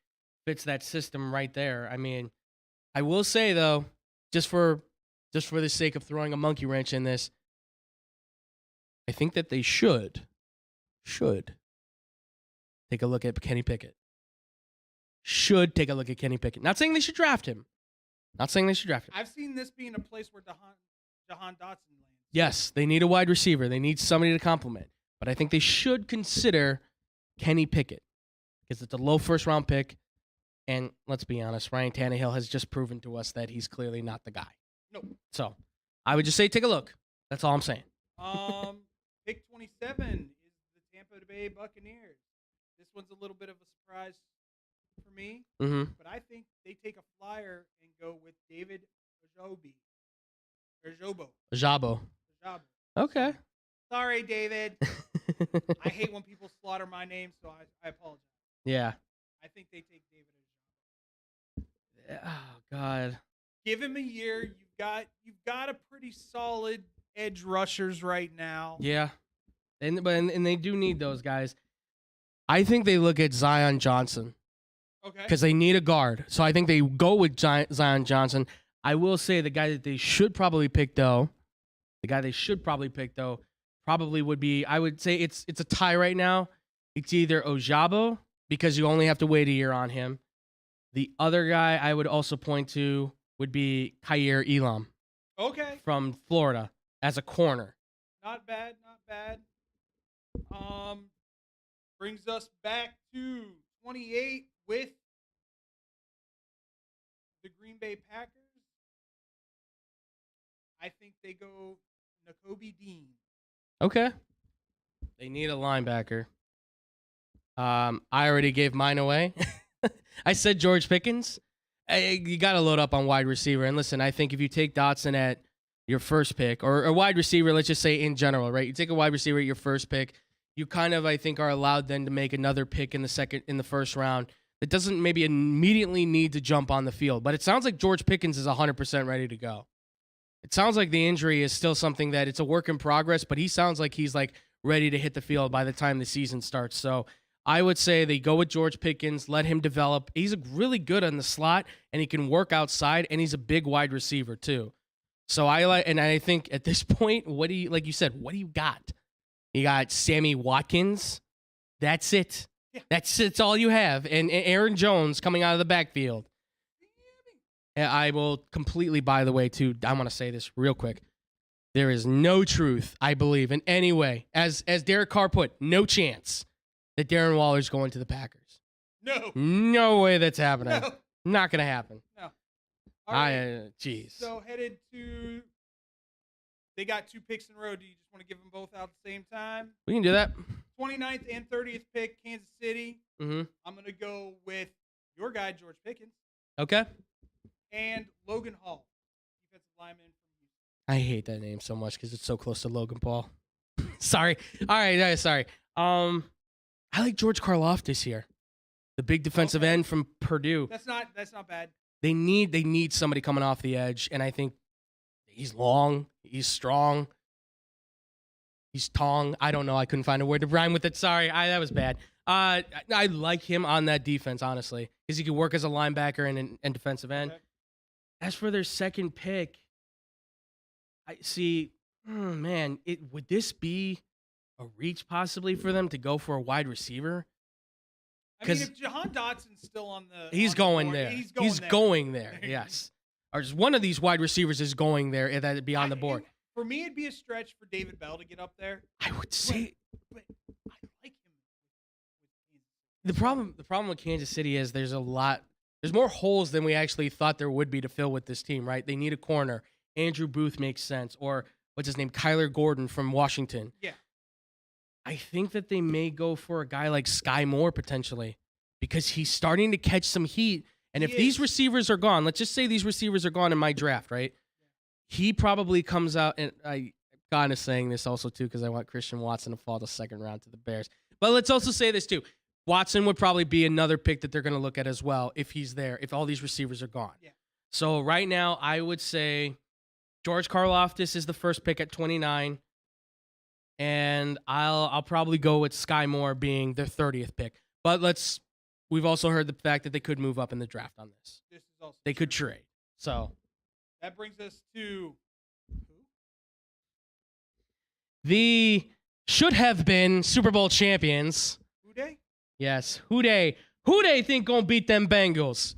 fits that system right there. I mean, I will say, though, just for the sake of throwing a monkey wrench in this, I think that they should take a look at Kenny Pickett. Should take a look at Kenny Pickett. Not saying they should draft him. I've seen this being a place where Jahan Dotson lands. Yes, they need a wide receiver. They need somebody to complement. But I think they should consider Kenny Pickett because it's a low first-round pick. And let's be honest, Ryan Tannehill has just proven to us that he's clearly not the guy. No. So I would just say take a look. That's all I'm saying. Pick 27 is the Tampa Bay Buccaneers. This one's a little bit of a surprise for me, but I think they take a flyer and go with David Ojabo. Okay. Sorry, David. I hate when people slaughter my name, so I apologize. Yeah. I think they take David Ojabo. Oh God. Give him a year. You've got a pretty solid edge rushers right now. Yeah. And they do need those guys. I think they look at Zion Johnson. Okay. Because they need a guard. So I think they go with Zion Johnson. I will say the guy that they should probably pick, though, probably would be, I would say it's a tie right now. It's either Ojabo, because you only have to wait a year on him. The other guy I would also point to would be Kaiir Elam. Okay. From Florida as a corner. Not bad. Brings us back to 28 with the Green Bay Packers. I think they go Nakobe Dean. Okay. They need a linebacker. I already gave mine away. I said George Pickens. You got to load up on wide receiver. And listen, I think if you take Dotson at your first pick, or a wide receiver, let's just say in general, right? You take a wide receiver at your first pick, you kind of, I think, are allowed then to make another pick in the first round. That doesn't maybe immediately need to jump on the field. But it sounds like George Pickens is 100% ready to go. It sounds like the injury is still something that it's a work in progress, but he sounds like he's like ready to hit the field by the time the season starts. So I would say they go with George Pickens, let him develop. He's really good on the slot, and he can work outside, and he's a big wide receiver too. So I think at this point, like you said, what do you got? You got Sammy Watkins. That's it. Yeah. That's all you have. And Aaron Jones coming out of the backfield. I will completely, by the way, too, I want to say this real quick. There is no truth, I believe, in any way, as Derek Carr put, no chance that Darren Waller's going to the Packers. No. No way that's happening. No. Not going to happen. No. All right. Jeez. So headed to, they got 2 picks in a row. Do you just want to give them both out at the same time? We can do that. 29th and 30th pick, Kansas City. Mm-hmm. I'm going to go with your guy, George Pickens. Okay. And Logan Hall, defensive lineman from Houston. I hate that name so much because it's so close to Logan Paul. Sorry. All right. Sorry. I like George Karlaftis here, the big defensive end from Purdue. That's not bad. They need somebody coming off the edge, and I think he's long, he's strong, he's tong. I don't know. I couldn't find a word to rhyme with it. Sorry, that was bad. I like him on that defense, honestly, because he can work as a linebacker and defensive end. Okay. As for their second pick, I see, man, would this be a reach possibly for them to go for a wide receiver? I mean, if Jahan Dotson's still on the He's going there. He's going there, yes. Or just one of these wide receivers is going there, that'd be on the board. For me, it'd be a stretch for David Bell to get up there. I would say. But I like him. The problem with Kansas City is there's more holes than we actually thought there would be to fill with this team, right? They need a corner. Andrew Booth makes sense. Or, what's his name? Kyler Gordon from Washington. Yeah. I think that they may go for a guy like Sky Moore potentially because he's starting to catch some heat. And if these receivers are gone, let's just say these receivers are gone in my draft, right? He probably comes out, and I kind of saying this also too because I want Christian Watson to fall the second round to the Bears. But let's also say this too. Watson would probably be another pick that they're going to look at as well if he's there, if all these receivers are gone. Yeah. So right now, I would say George Karlaftis is the first pick at 29. And I'll probably go with Sky Moore being their 30th pick. But we've also heard the fact that they could move up in the draft on this. This is also they could trade. So that brings us to who? The should have been Super Bowl champions. Who they? Yes. Who they think gonna beat them Bengals?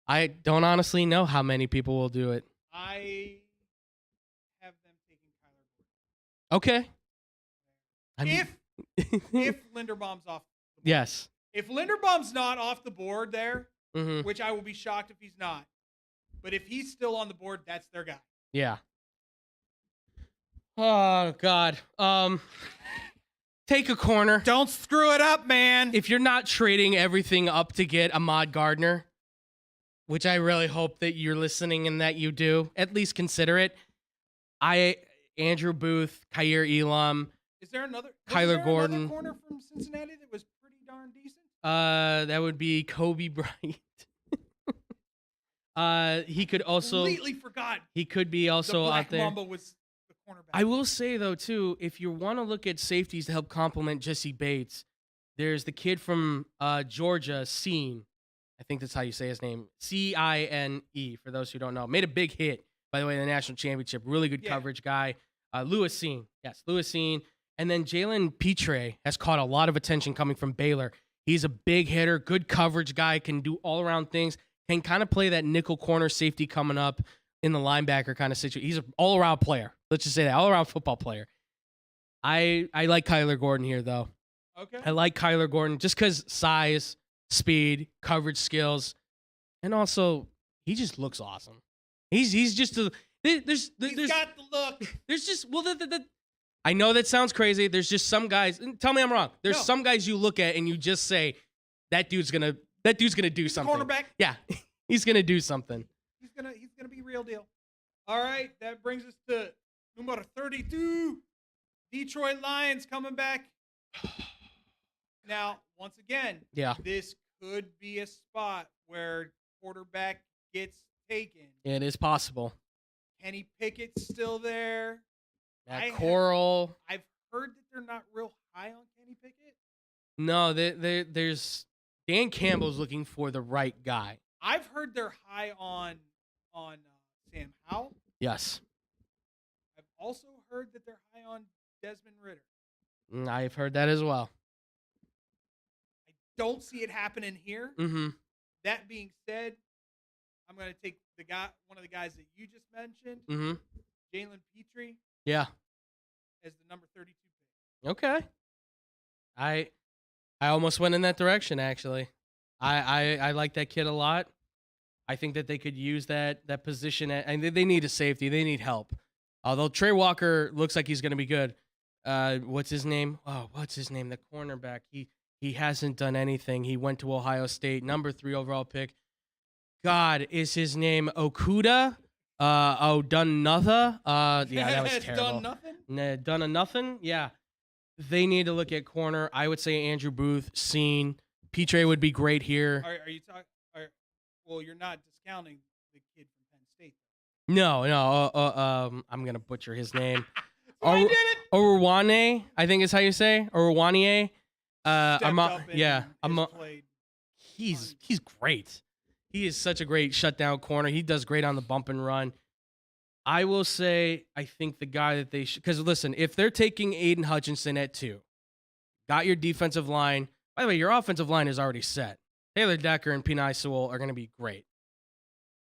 I don't honestly know how many people will do it. I have them taking Kyler Gordon. Okay. If Linderbaum's off the board. Yes. If Linderbaum's not off the board there, which I will be shocked if he's not, but if he's still on the board, that's their guy. Yeah. Oh, God. Take a corner. Don't screw it up, man. If you're not trading everything up to get Ahmad Gardner, which I really hope that you're listening and that you do, at least consider it. Andrew Booth, Khair Elam, Is there another Gordon corner from Cincinnati that was pretty darn decent? That would be Kobe Bryant. He could also completely forgot. He could be also the Black out there. Mamba was the cornerback. I will say though too, if you want to look at safeties to help complement Jesse Bates, there's the kid from Georgia, Cine. I think that's how you say his name. Cine, for those who don't know. Made a big hit, by the way, in the national championship. Really good coverage guy. Lewis Cine. Yes, Lewis Cine. And then Jalen Petre has caught a lot of attention coming from Baylor. He's a big hitter, good coverage guy, can do all-around things, can kind of play that nickel corner safety coming up in the linebacker kind of situation. He's an all-around player. Let's just say that, all-around football player. I like Kyler Gordon here, though. Okay. I like Kyler Gordon just because size, speed, coverage skills, and also he just looks awesome. He's just a there's he's got the look. There's just I know that sounds crazy. There's just some guys. Tell me I'm wrong. There's some guys you look at and you just say that dude's gonna do something. Cornerback. Yeah, he's gonna do something. He's gonna be real deal. All right, that brings us to number 32, Detroit Lions coming back. Now, once again, this could be a spot where quarterback gets taken. It is possible. Kenny Pickett's still there. Coral. I've heard that they're not real high on Kenny Pickett. No, there's Dan Campbell's looking for the right guy. I've heard they're high on Sam Howell. Yes. I've also heard that they're high on Desmond Ridder. I've heard that as well. I don't see it happening here. Mm-hmm. That being said, I'm going to take one of the guys that you just mentioned, Jalen Petrie. Yeah. As the number 32 pick. Okay. I almost went in that direction, actually. I like that kid a lot. I think that they could use that position. And they need a safety. They need help. Although Trey Walker looks like he's going to be good. What's his name? Oh, what's his name? The cornerback. He hasn't done anything. He went to Ohio State, number 3 overall pick. God, is his name Okuda? Done nothing. Yeah, that was terrible. Done nothing? Done nothing? Yeah. They need to look at corner. I would say Andrew Booth, Scene. Petrie would be great here. Are you talking? Well, you're not discounting the kid from Penn State. No. I'm gonna butcher his name. I did it. Oruwane, I think is how you say. Oruwane. He's great. He is such a great shutdown corner. He does great on the bump and run. I will say, I think the guy that they should, because listen, if they're taking Aiden Hutchinson at 2, got your defensive line. By the way, your offensive line is already set. Taylor Decker and Peni Sewell are going to be great.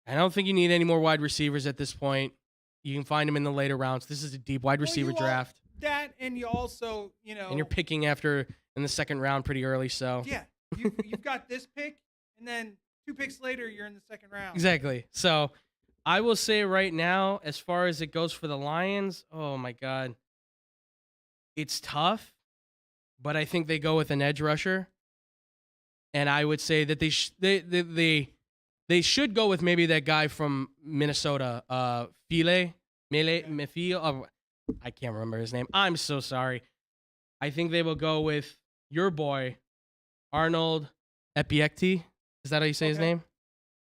I don't think you need any more wide receivers at this point. You can find them in the later rounds. This is a deep wide receiver draft. That, and you also, and you're picking after in the second round pretty early, so. Yeah, you've got this pick, and then 2 picks later, you're in the second round. Exactly. So I will say right now, as far as it goes for the Lions, oh my God, it's tough, but I think they go with an edge rusher, and I would say that they should go with maybe that guy from Minnesota, Mefil. I can't remember his name. I'm so sorry. I think they will go with your boy, Arnold Epiekti. Is that how you say his name?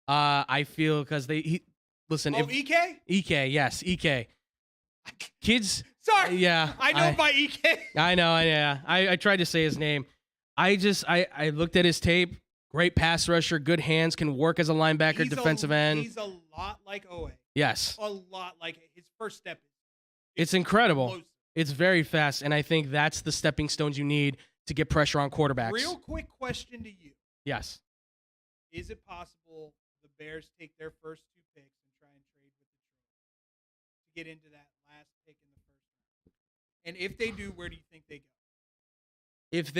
I feel because listen. Ek? Ek, yes, Ek. Kids. Sorry. Yeah. I know by Ek. I know. Yeah. I tried to say his name. I looked at his tape. Great pass rusher, good hands, can work as a linebacker, defensive end. He's a lot like Owe. Yes. A lot like his first step. It's incredible. Explosive. It's very fast, and I think that's the stepping stones you need to get pressure on quarterbacks. Real quick question to you. Yes. Is it possible the Bears take their first 2 picks and try and trade with Detroit to get into that last pick in the first round? And if they do, where do you think they go? If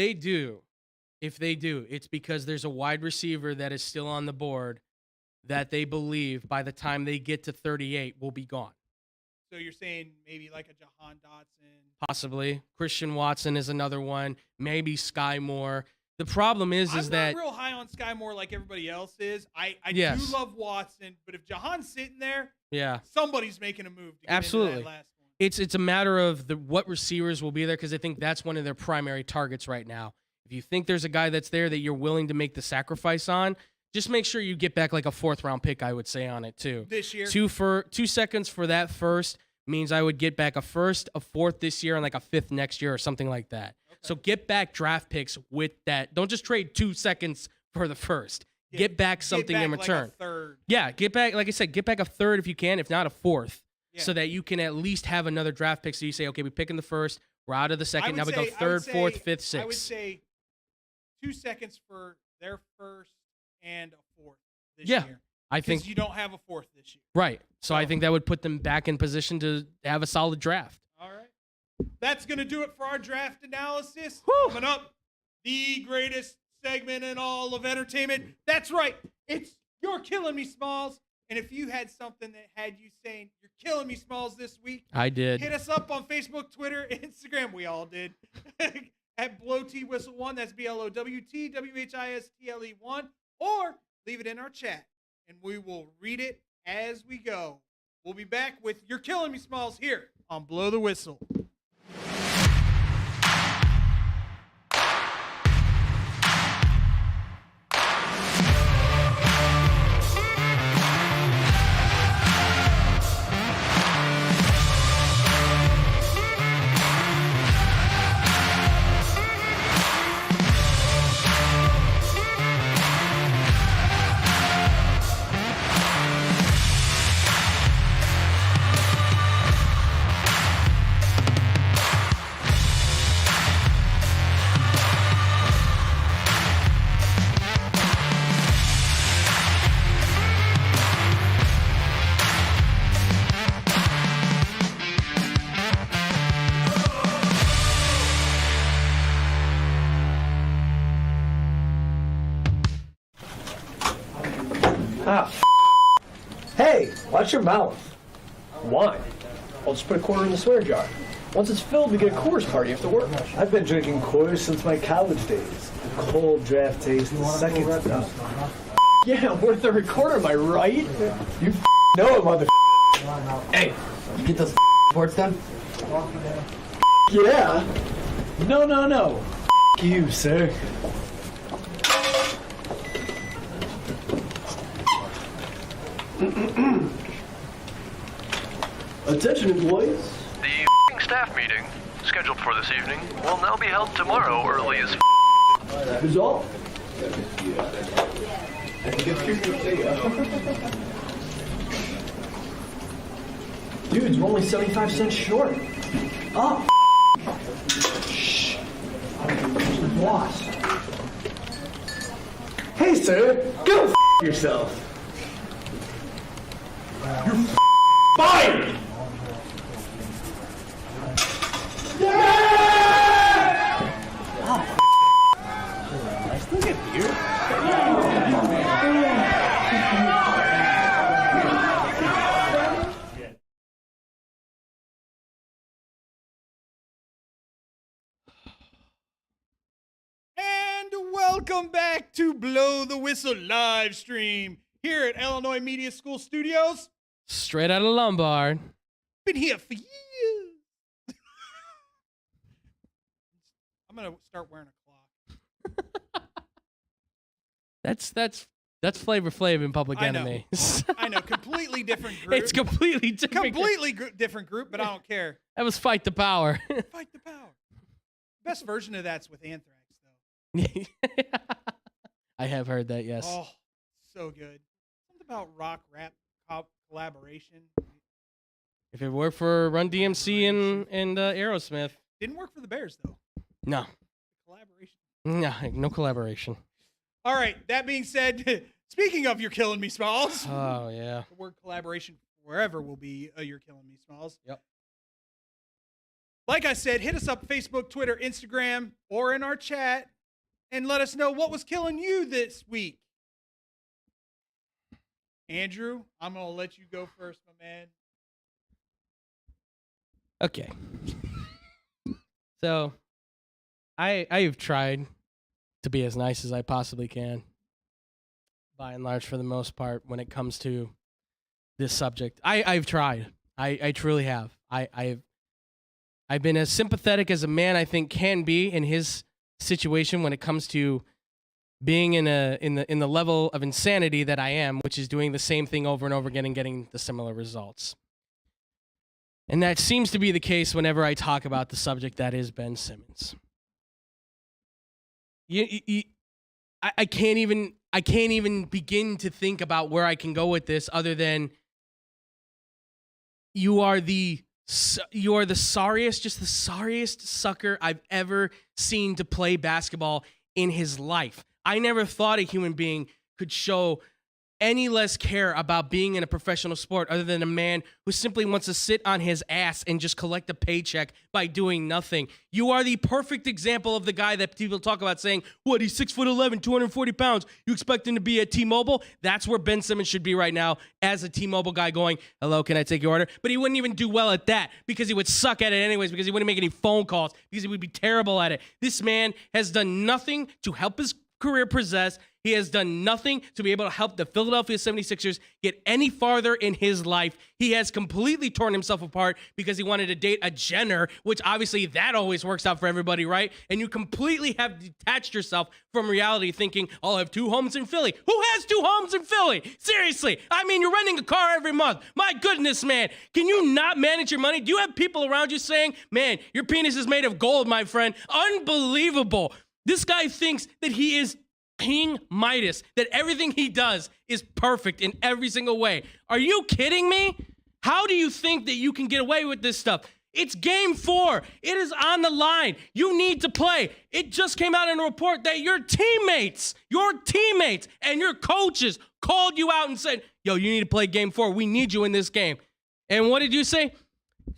they do, it's because there's a wide receiver that is still on the board that they believe by the time they get to 38 will be gone. So you're saying maybe like a Jahan Dotson? Possibly. Christian Watson is another one. Maybe Sky Moore. The problem is that I'm not real high on Sky Moore like everybody else is. I do love Watson, but if Jahan's sitting there, somebody's making a move to get into that last one. It's a matter of what receivers will be there, because I think that's one of their primary targets right now. If you think there's a guy that's there that you're willing to make the sacrifice on, just make sure you get back like a 4th round pick, I would say, on it too. This year? 2 seconds for that first means I would get back a 1st, a 4th this year, and like a 5th next year or something like that. Okay. So get back draft picks with that. Don't just trade 2 seconds for the first. Get back something in return. Like a 3rd. Yeah, get back, like I said, get back a 3rd if you can, if not a 4th, so that you can at least have another draft pick. So you say, okay, we pick in the 1st, we're out of the 2nd, now we go 3rd, 4th, 5th, 6th. I would say 2 seconds for their 1st and a 4th this year. I think because you don't have a 4th this year. Right. So I think that would put them back in position to have a solid draft. All right. That's going to do it for our draft analysis. Coming up, the greatest segment in all of entertainment. That's right. It's You're Killin Me Smalls. And if you had something that had you saying, "You're killing me, Smalls," this week, I did. Hit us up on Facebook, Twitter, Instagram. We all did. At BlowTWhistle1, that's BLOWTWHISTLE1, or leave it in our chat, and we will read it as we go. We'll be back with You're Killin Me Smalls here on Blow the Whistle. Watch your mouth. Why? I'll just put a quarter in the swear jar. Once it's filled, we get a Coors party after work. I've been drinking Coors since my college days. The cold draft taste, the second stuff. Yeah, worth the recorder, am I right? You know it, mother. Hey, you get those reports done? Yeah. No. You, sir. Attention, employees. The staff meeting, scheduled for this evening, will now be held tomorrow early as That is all. Dudes, we're only 75 cents short. Oh, shh. The boss. Hey, sir, go yourself. You're fired! I still get beer. And welcome back to Blow the Whistle live stream here at Illinois Media School Studios. Straight out of Lombard. Been here for years. I'm gonna start wearing a clock. That's Flavor Flav in Public I know. Enemy. I know, completely different group. It's completely different. Different group, but I don't care. That was Fight the Power. Fight the power. Best version of that's with Anthrax, though. I have heard that, yes. Oh, so good. Something about rock rap collaboration. If it worked for Run DMC and Aerosmith. Didn't work for the Bears, though. No. Collaboration. No collaboration. All right, that being said, speaking of You're Killing Me Smalls. Oh, yeah. The word collaboration wherever will be You're Killing Me Smalls. Yep. Like I said, hit us up Facebook, Twitter, Instagram, or in our chat and let us know what was killing you this week. Andrew, I'm going to let you go first, my man. Okay. So, I've tried to be as nice as I possibly can, by and large, for the most part, when it comes to this subject. I've tried. I truly have. I've been as sympathetic as a man I think can be in his situation when it comes to being in the level of insanity that I am, which is doing the same thing over and over again and getting the similar results. And that seems to be the case whenever I talk about the subject that is Ben Simmons. I can't even begin to think about where I can go with this other than you are the sorriest sucker I've ever seen to play basketball in his life. I never thought a human being could show any less care about being in a professional sport other than a man who simply wants to sit on his ass and just collect a paycheck by doing nothing. You are the perfect example of the guy that people talk about saying, what, he's 6'11", 240 pounds. You expect him to be at T-Mobile? That's where Ben Simmons should be right now as a T-Mobile guy going, hello, can I take your order? But he wouldn't even do well at that because he would suck at it anyways, because he wouldn't make any phone calls, because he would be terrible at it. This man has done nothing to help his career progress. He has done nothing to be able to help the Philadelphia 76ers get any farther in his life. He has completely torn himself apart because he wanted to date a Jenner, which obviously that always works out for everybody, right? And you completely have detached yourself from reality thinking, I'll have 2 homes in Philly. Who has 2 homes in Philly? Seriously. I mean, you're renting a car every month. My goodness, man. Can you not manage your money? Do you have people around you saying, man, your penis is made of gold, my friend? Unbelievable. This guy thinks that he is King Midas, that everything he does is perfect in every single way. Are you kidding me? How do you think that you can get away with this stuff? It's game 4. It is on the line. You need to play. It just came out in a report that your teammates and your coaches called you out and said, yo, you need to play game 4. We need you in this game. And what did you say?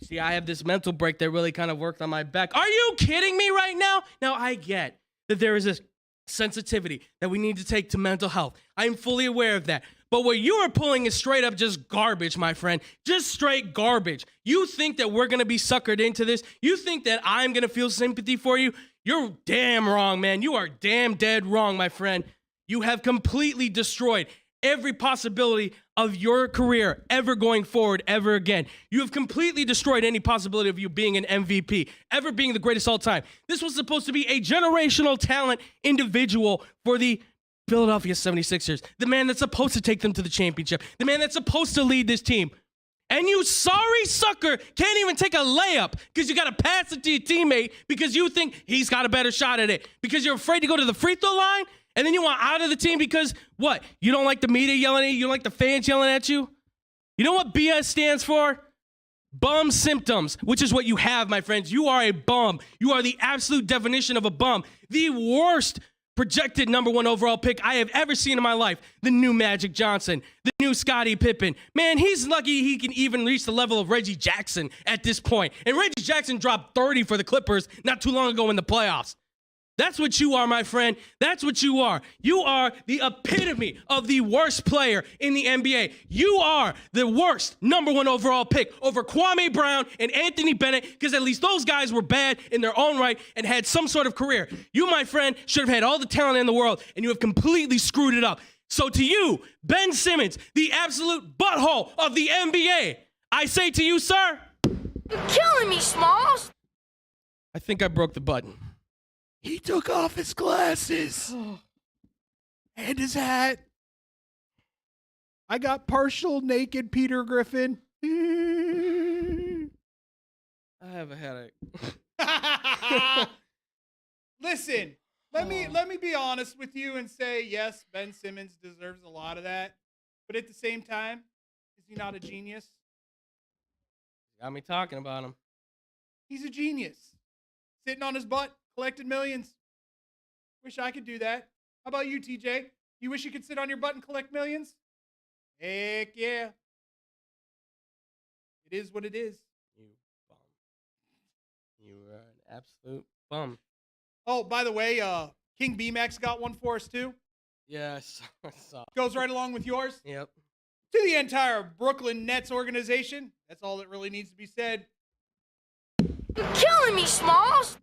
See, I have this mental break that really kind of worked on my back. Are you kidding me right now? Now, I get that there is this sensitivity that we need to take to mental health. I am fully aware of that. But what you are pulling is straight up just garbage, my friend. Just straight garbage. You think that we're going to be suckered into this? You think that I'm going to feel sympathy for you? You're damn wrong, man. You are damn dead wrong, my friend. You have completely destroyed every possibility of your career ever going forward ever again. You have completely destroyed any possibility of you being an MVP, ever being the greatest all time. This was supposed to be a generational talent individual for the Philadelphia 76ers, the man that's supposed to take them to the championship, the man that's supposed to lead this team. And you sorry sucker can't even take a layup because you got to pass it to your teammate because you think he's got a better shot at it, because you're afraid to go to the free throw line. And then you want out of the team because, what? You don't like the media yelling at you? You don't like the fans yelling at you? You know what BS stands for? Bum symptoms, which is what you have, my friends. You are a bum. You are the absolute definition of a bum. The worst projected number 1 overall pick I have ever seen in my life. The new Magic Johnson. The new Scottie Pippen. Man, he's lucky he can even reach the level of Reggie Jackson at this point. And Reggie Jackson dropped 30 for the Clippers not too long ago in the playoffs. That's what you are, my friend. That's what you are. You are the epitome of the worst player in the NBA. You are the worst number 1 overall pick over Kwame Brown and Anthony Bennett, because at least those guys were bad in their own right and had some sort of career. You, my friend, should have had all the talent in the world, and you have completely screwed it up. So to you, Ben Simmons, the absolute butthole of the NBA, I say to you, sir, You're killing me, Smalls. I think I broke the button. He took off his glasses and his hat. I got partial naked Peter Griffin. I have a headache. Listen, let me be honest with you and say, yes, Ben Simmons deserves a lot of that. But at the same time, is he not a genius? Got me talking about him. He's a genius. Sitting on his butt, collected millions. Wish I could do that. How about you, TJ? You wish you could sit on your butt and collect millions? Heck yeah. It is what it is. You bum. You are an absolute bum. Oh, by the way, King B-Max got one for us too. Yes. I saw. Goes right along with yours. Yep. To the entire Brooklyn Nets organization. That's all that really needs to be said. You're killing me, Smalls.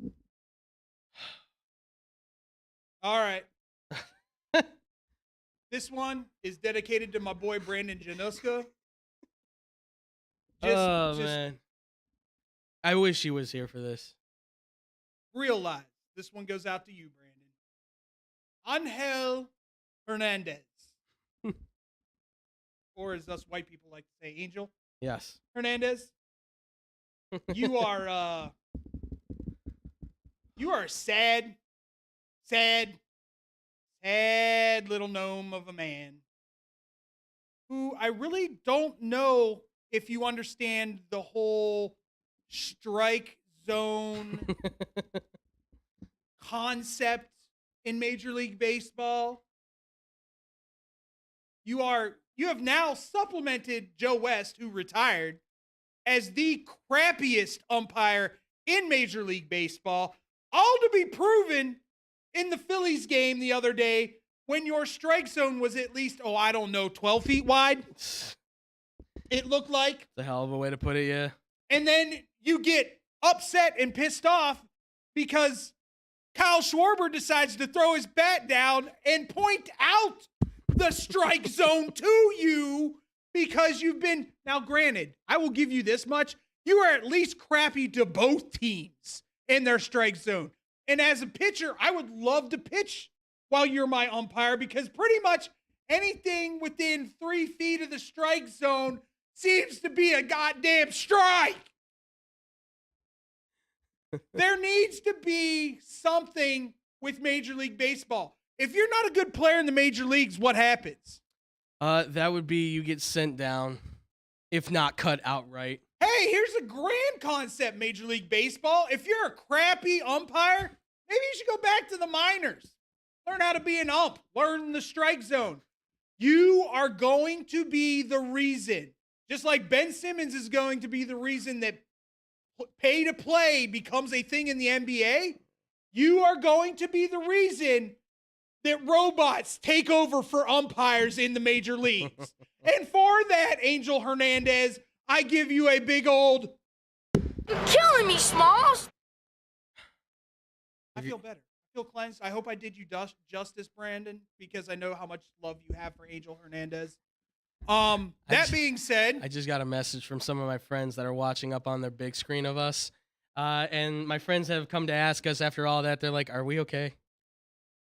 All right. This one is dedicated to my boy Brandon Januska. Man. I wish he was here for this. Realize this one goes out to you, Brandon. Angel Hernandez. Or as us white people like to say, Angel. Yes. Hernandez. You are a sad little gnome of a man who I really don't know if you understand the whole strike zone concept in Major League Baseball. You have now supplemented Joe West, who retired, as the crappiest umpire in Major League Baseball, all to be proven in the Phillies game the other day when your strike zone was at least, 12 feet wide. It looked like. It's a hell of a way to put it, yeah. And then you get upset and pissed off because Kyle Schwarber decides to throw his bat down and point out the strike zone to you because you've been, now granted, I will give you this much, you are at least crappy to both teams in their strike zone. And as a pitcher, I would love to pitch while you're my umpire because pretty much anything within 3 feet of the strike zone seems to be a goddamn strike. There needs to be something with Major League Baseball. If you're not a good player in the major leagues, what happens? That would be you get sent down, if not cut outright. Hey, here's a grand concept, Major League Baseball. If you're a crappy umpire, maybe you should go back to the minors. Learn how to be an ump. Learn the strike zone. You are going to be the reason, just like Ben Simmons is going to be the reason that pay to play becomes a thing in the NBA. You are going to be the reason that robots take over for umpires in the major leagues. And for that, Angel Hernandez, I give you a big old... You're killing me, Smalls. I feel better. I feel cleansed. I hope I did you justice, Brandon, because I know how much love you have for Angel Hernandez. That being said... I just got a message from some of my friends that are watching up on their big screen of us. And my friends have come to ask us after all that. They're like, are we okay?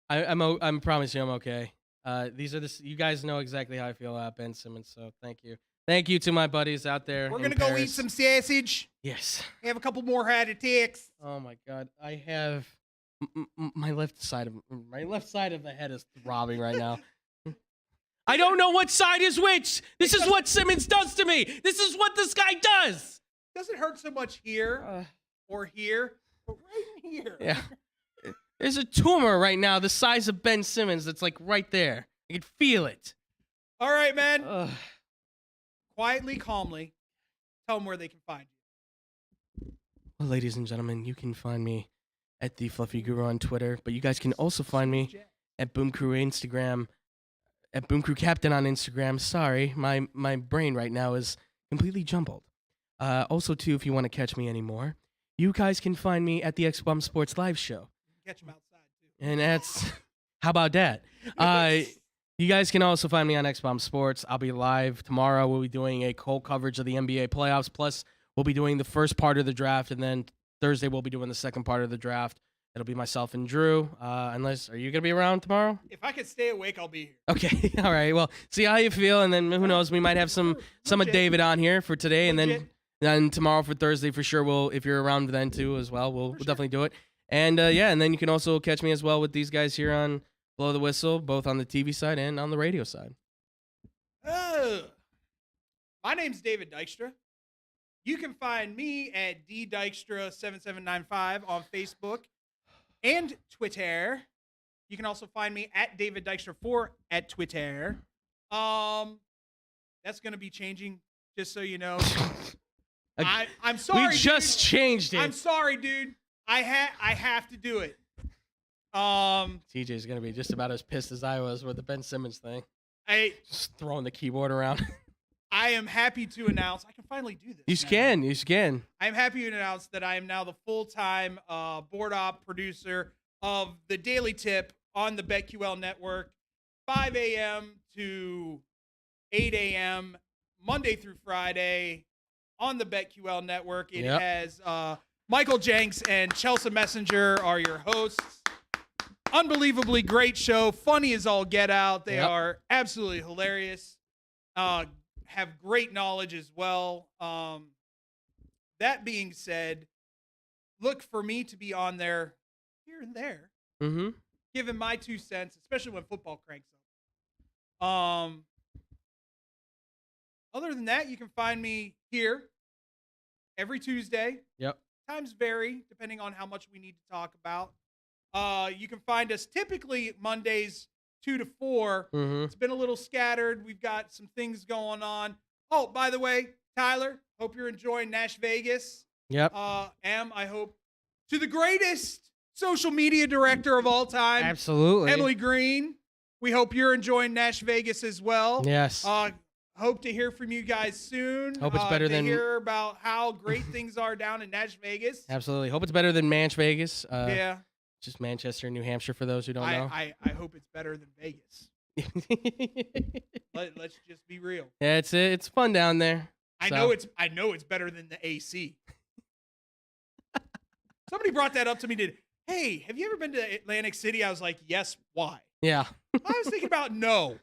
I'm promise you I'm okay. You guys know exactly how I feel about Ben Simmons, so thank you. Thank you to my buddies out there. We're going to go eat some sausage. Yes. We have a couple more heart attacks. Oh my God. I have my left side of the head is throbbing right now. I don't know what side is which. This is what Simmons does to me. This is what this guy does. Doesn't hurt so much here or here, but right in here. Yeah. There's a tumor right now the size of Ben Simmons that's like right there. I can feel it. All right, man. Quietly, calmly, tell them where they can find you. Well, ladies and gentlemen, you can find me at the Fluffy Guru on Twitter, but you guys can also find me at Boom Crew Instagram, at Boom Crew Captain on Instagram. Sorry, my brain right now is completely jumbled. Also, too, if you want to catch me anymore, you guys can find me at the X-Bomb Sports Live Show. Catch them outside, too. And that's, how about that? You guys can also find me on X-Bomb Sports. I'll be live tomorrow. We'll be doing a cold coverage of the NBA playoffs. Plus, we'll be doing the first part of the draft, and then Thursday we'll be doing the second part of the draft. It'll be myself and Drew. Are you going to be around tomorrow? If I could stay awake, I'll be here. Okay, all right. Well, see how you feel, and then who knows? We might have some of David on here for today, and then tomorrow for Thursday for sure. If you're around then too as well, we'll definitely do it. And and then you can also catch me as well with these guys here on Blow the Whistle, both on the TV side and on the radio side. My name's David Dykstra. You can find me at ddykstra7795 on Facebook and Twitter. You can also find me at David Dykstra4 at Twitter. That's going to be changing, just so you know. I'm sorry, we just changed it. I'm sorry, dude. I have to do it. TJ's gonna be just about as pissed as I was with the Ben Simmons thing. Just throwing the keyboard around. I am happy to announce I can finally do this. You can. I'm happy to announce that I am now the full-time board op producer of the Daily Tip on the BetQL network, 5 a.m. to 8 a.m. Monday through Friday on the BetQL network. It has Michael Jenks and Chelsea Messenger are your hosts. Unbelievably great show. Funny as all get out. They are absolutely hilarious. Have great knowledge as well. That being said, look for me to be on there here and there, giving my 2 cents, especially when football cranks up. Other than that, you can find me here every Tuesday. Times vary depending on how much we need to talk about. You can find us typically Mondays 2 to 4. It's been a little scattered. We've got some things going on. Oh, by the way, Tyler, hope you're enjoying Nash Vegas. I hope to the greatest social media director of all time. Absolutely. Emily Green. We hope you're enjoying Nash Vegas as well. Yes. Hope to hear from you guys soon. Hope it's better than hear about how great things are down in Nash Vegas. Absolutely. Hope it's better than Manch Vegas. Yeah. Just Manchester, New Hampshire, for those who don't know. I hope it's better than Vegas. Let's just be real. Yeah, it's fun down there. I know it's better than the AC. Somebody brought that up to me. Hey, have you ever been to Atlantic City? I was like, yes. Why? Yeah. I was thinking about no.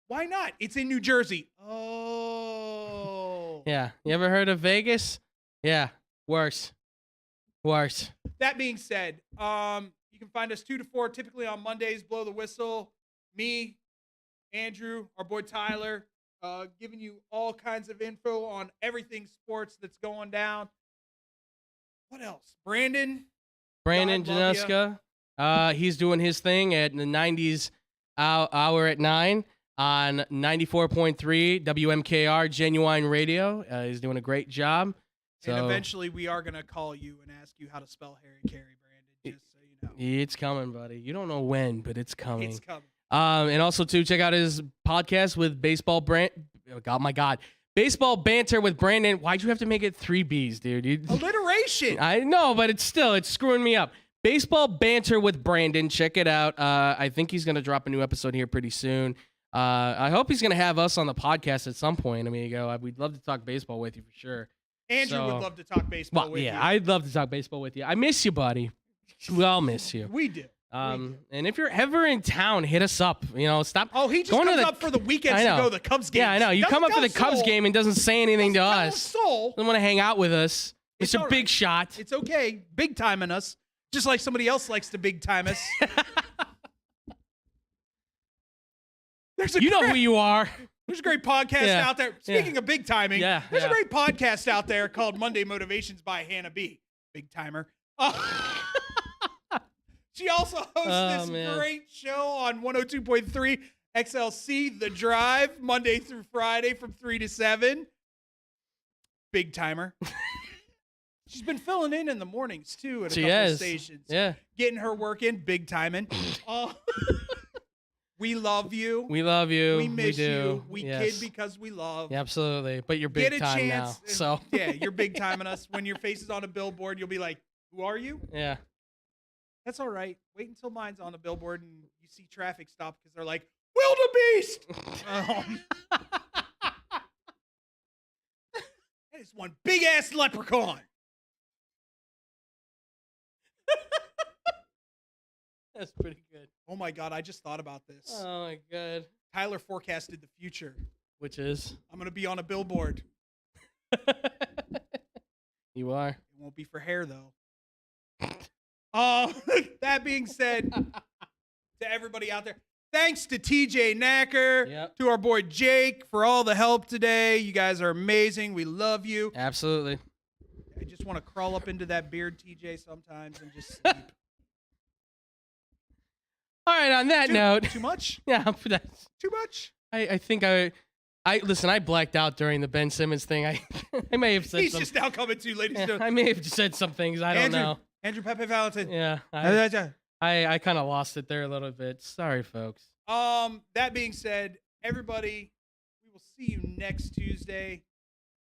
Why not? It's in New Jersey. Oh. Yeah. You ever heard of Vegas? Yeah. Worse. That being said, you can find us 2 to 4 typically on Mondays. Blow the Whistle. Me, Andrew, our boy Tyler, giving you all kinds of info on everything sports that's going down. What else? Brandon Januska. He's doing his thing at the 90s hour at 9 on 94.3 WMKR Genuine Radio. He's doing a great job. And eventually we are going to call you and ask you how to spell Harry Carey, Brandon. Just so you know. It's coming, buddy. You don't know when, but it's coming. It's coming. And also, too, check out his podcast with Baseball Baseball Banter with Brandon. Why'd you have to make it 3 B's, dude? Alliteration. I know, but it's screwing me up. Baseball Banter with Brandon. Check it out. I think he's going to drop a new episode here pretty soon. I hope he's going to have us on the podcast at some point. We'd love to talk baseball with you for sure. Andrew would love to talk baseball with you. Yeah, I'd love to talk baseball with you. I miss you, buddy. We all miss you. We do. And if you're ever in town, hit us up. Stop. Oh, he just going comes to up for the weekends to go to the Cubs game. Yeah, I know. You come up to the Cubs game and doesn't say anything to us. Soul. Doesn't want to hang out with us. Mr. Big Shot. It's okay. Big timing us. Just like somebody else likes to big time us. You know who you are. There's a great podcast out there. Speaking of big timing, there's a great podcast out there called Monday Motivations by Hannah B. Big timer. She also hosts this great show on 102.3 XLC, The Drive, Monday through Friday from 3 to 7. Big timer. She's been filling in the mornings, too, at a couple of stations. Yeah. Getting her work in, big timing. We love you. We love you. We miss you. We kid because we love. Yeah, absolutely. But you're big time now. So yeah, you're big timing us. When your face is on a billboard, you'll be like, "Who are you?" Yeah. That's all right. Wait until mine's on a billboard and you see traffic stop because they're like, "Wildebeest!" That is one big ass leprechaun. That's pretty good. Oh my God, I just thought about this. Oh my God. Tyler forecasted the future. Which is? I'm going to be on a billboard. You are. It won't be for hair, though. That being said, to everybody out there, thanks to TJ Knacker, to our boy Jake for all the help today. You guys are amazing. We love you. Absolutely. I just want to crawl up into that beard, TJ, sometimes and just sleep. All right, on that note. Too much? Yeah, that's too much. I think I listen, I blacked out during the Ben Simmons thing. I may have said He's just now coming to, ladies and gentlemen. I may have said some things. I don't know. Andrew Pepe Valentin. Yeah. I kind of lost it there a little bit. Sorry, folks. That being said, everybody, we will see you next Tuesday.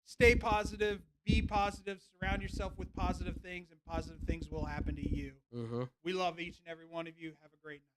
Stay positive, be positive, surround yourself with positive things, and positive things will happen to you. Mm-hmm. We love each and every one of you. Have a great night.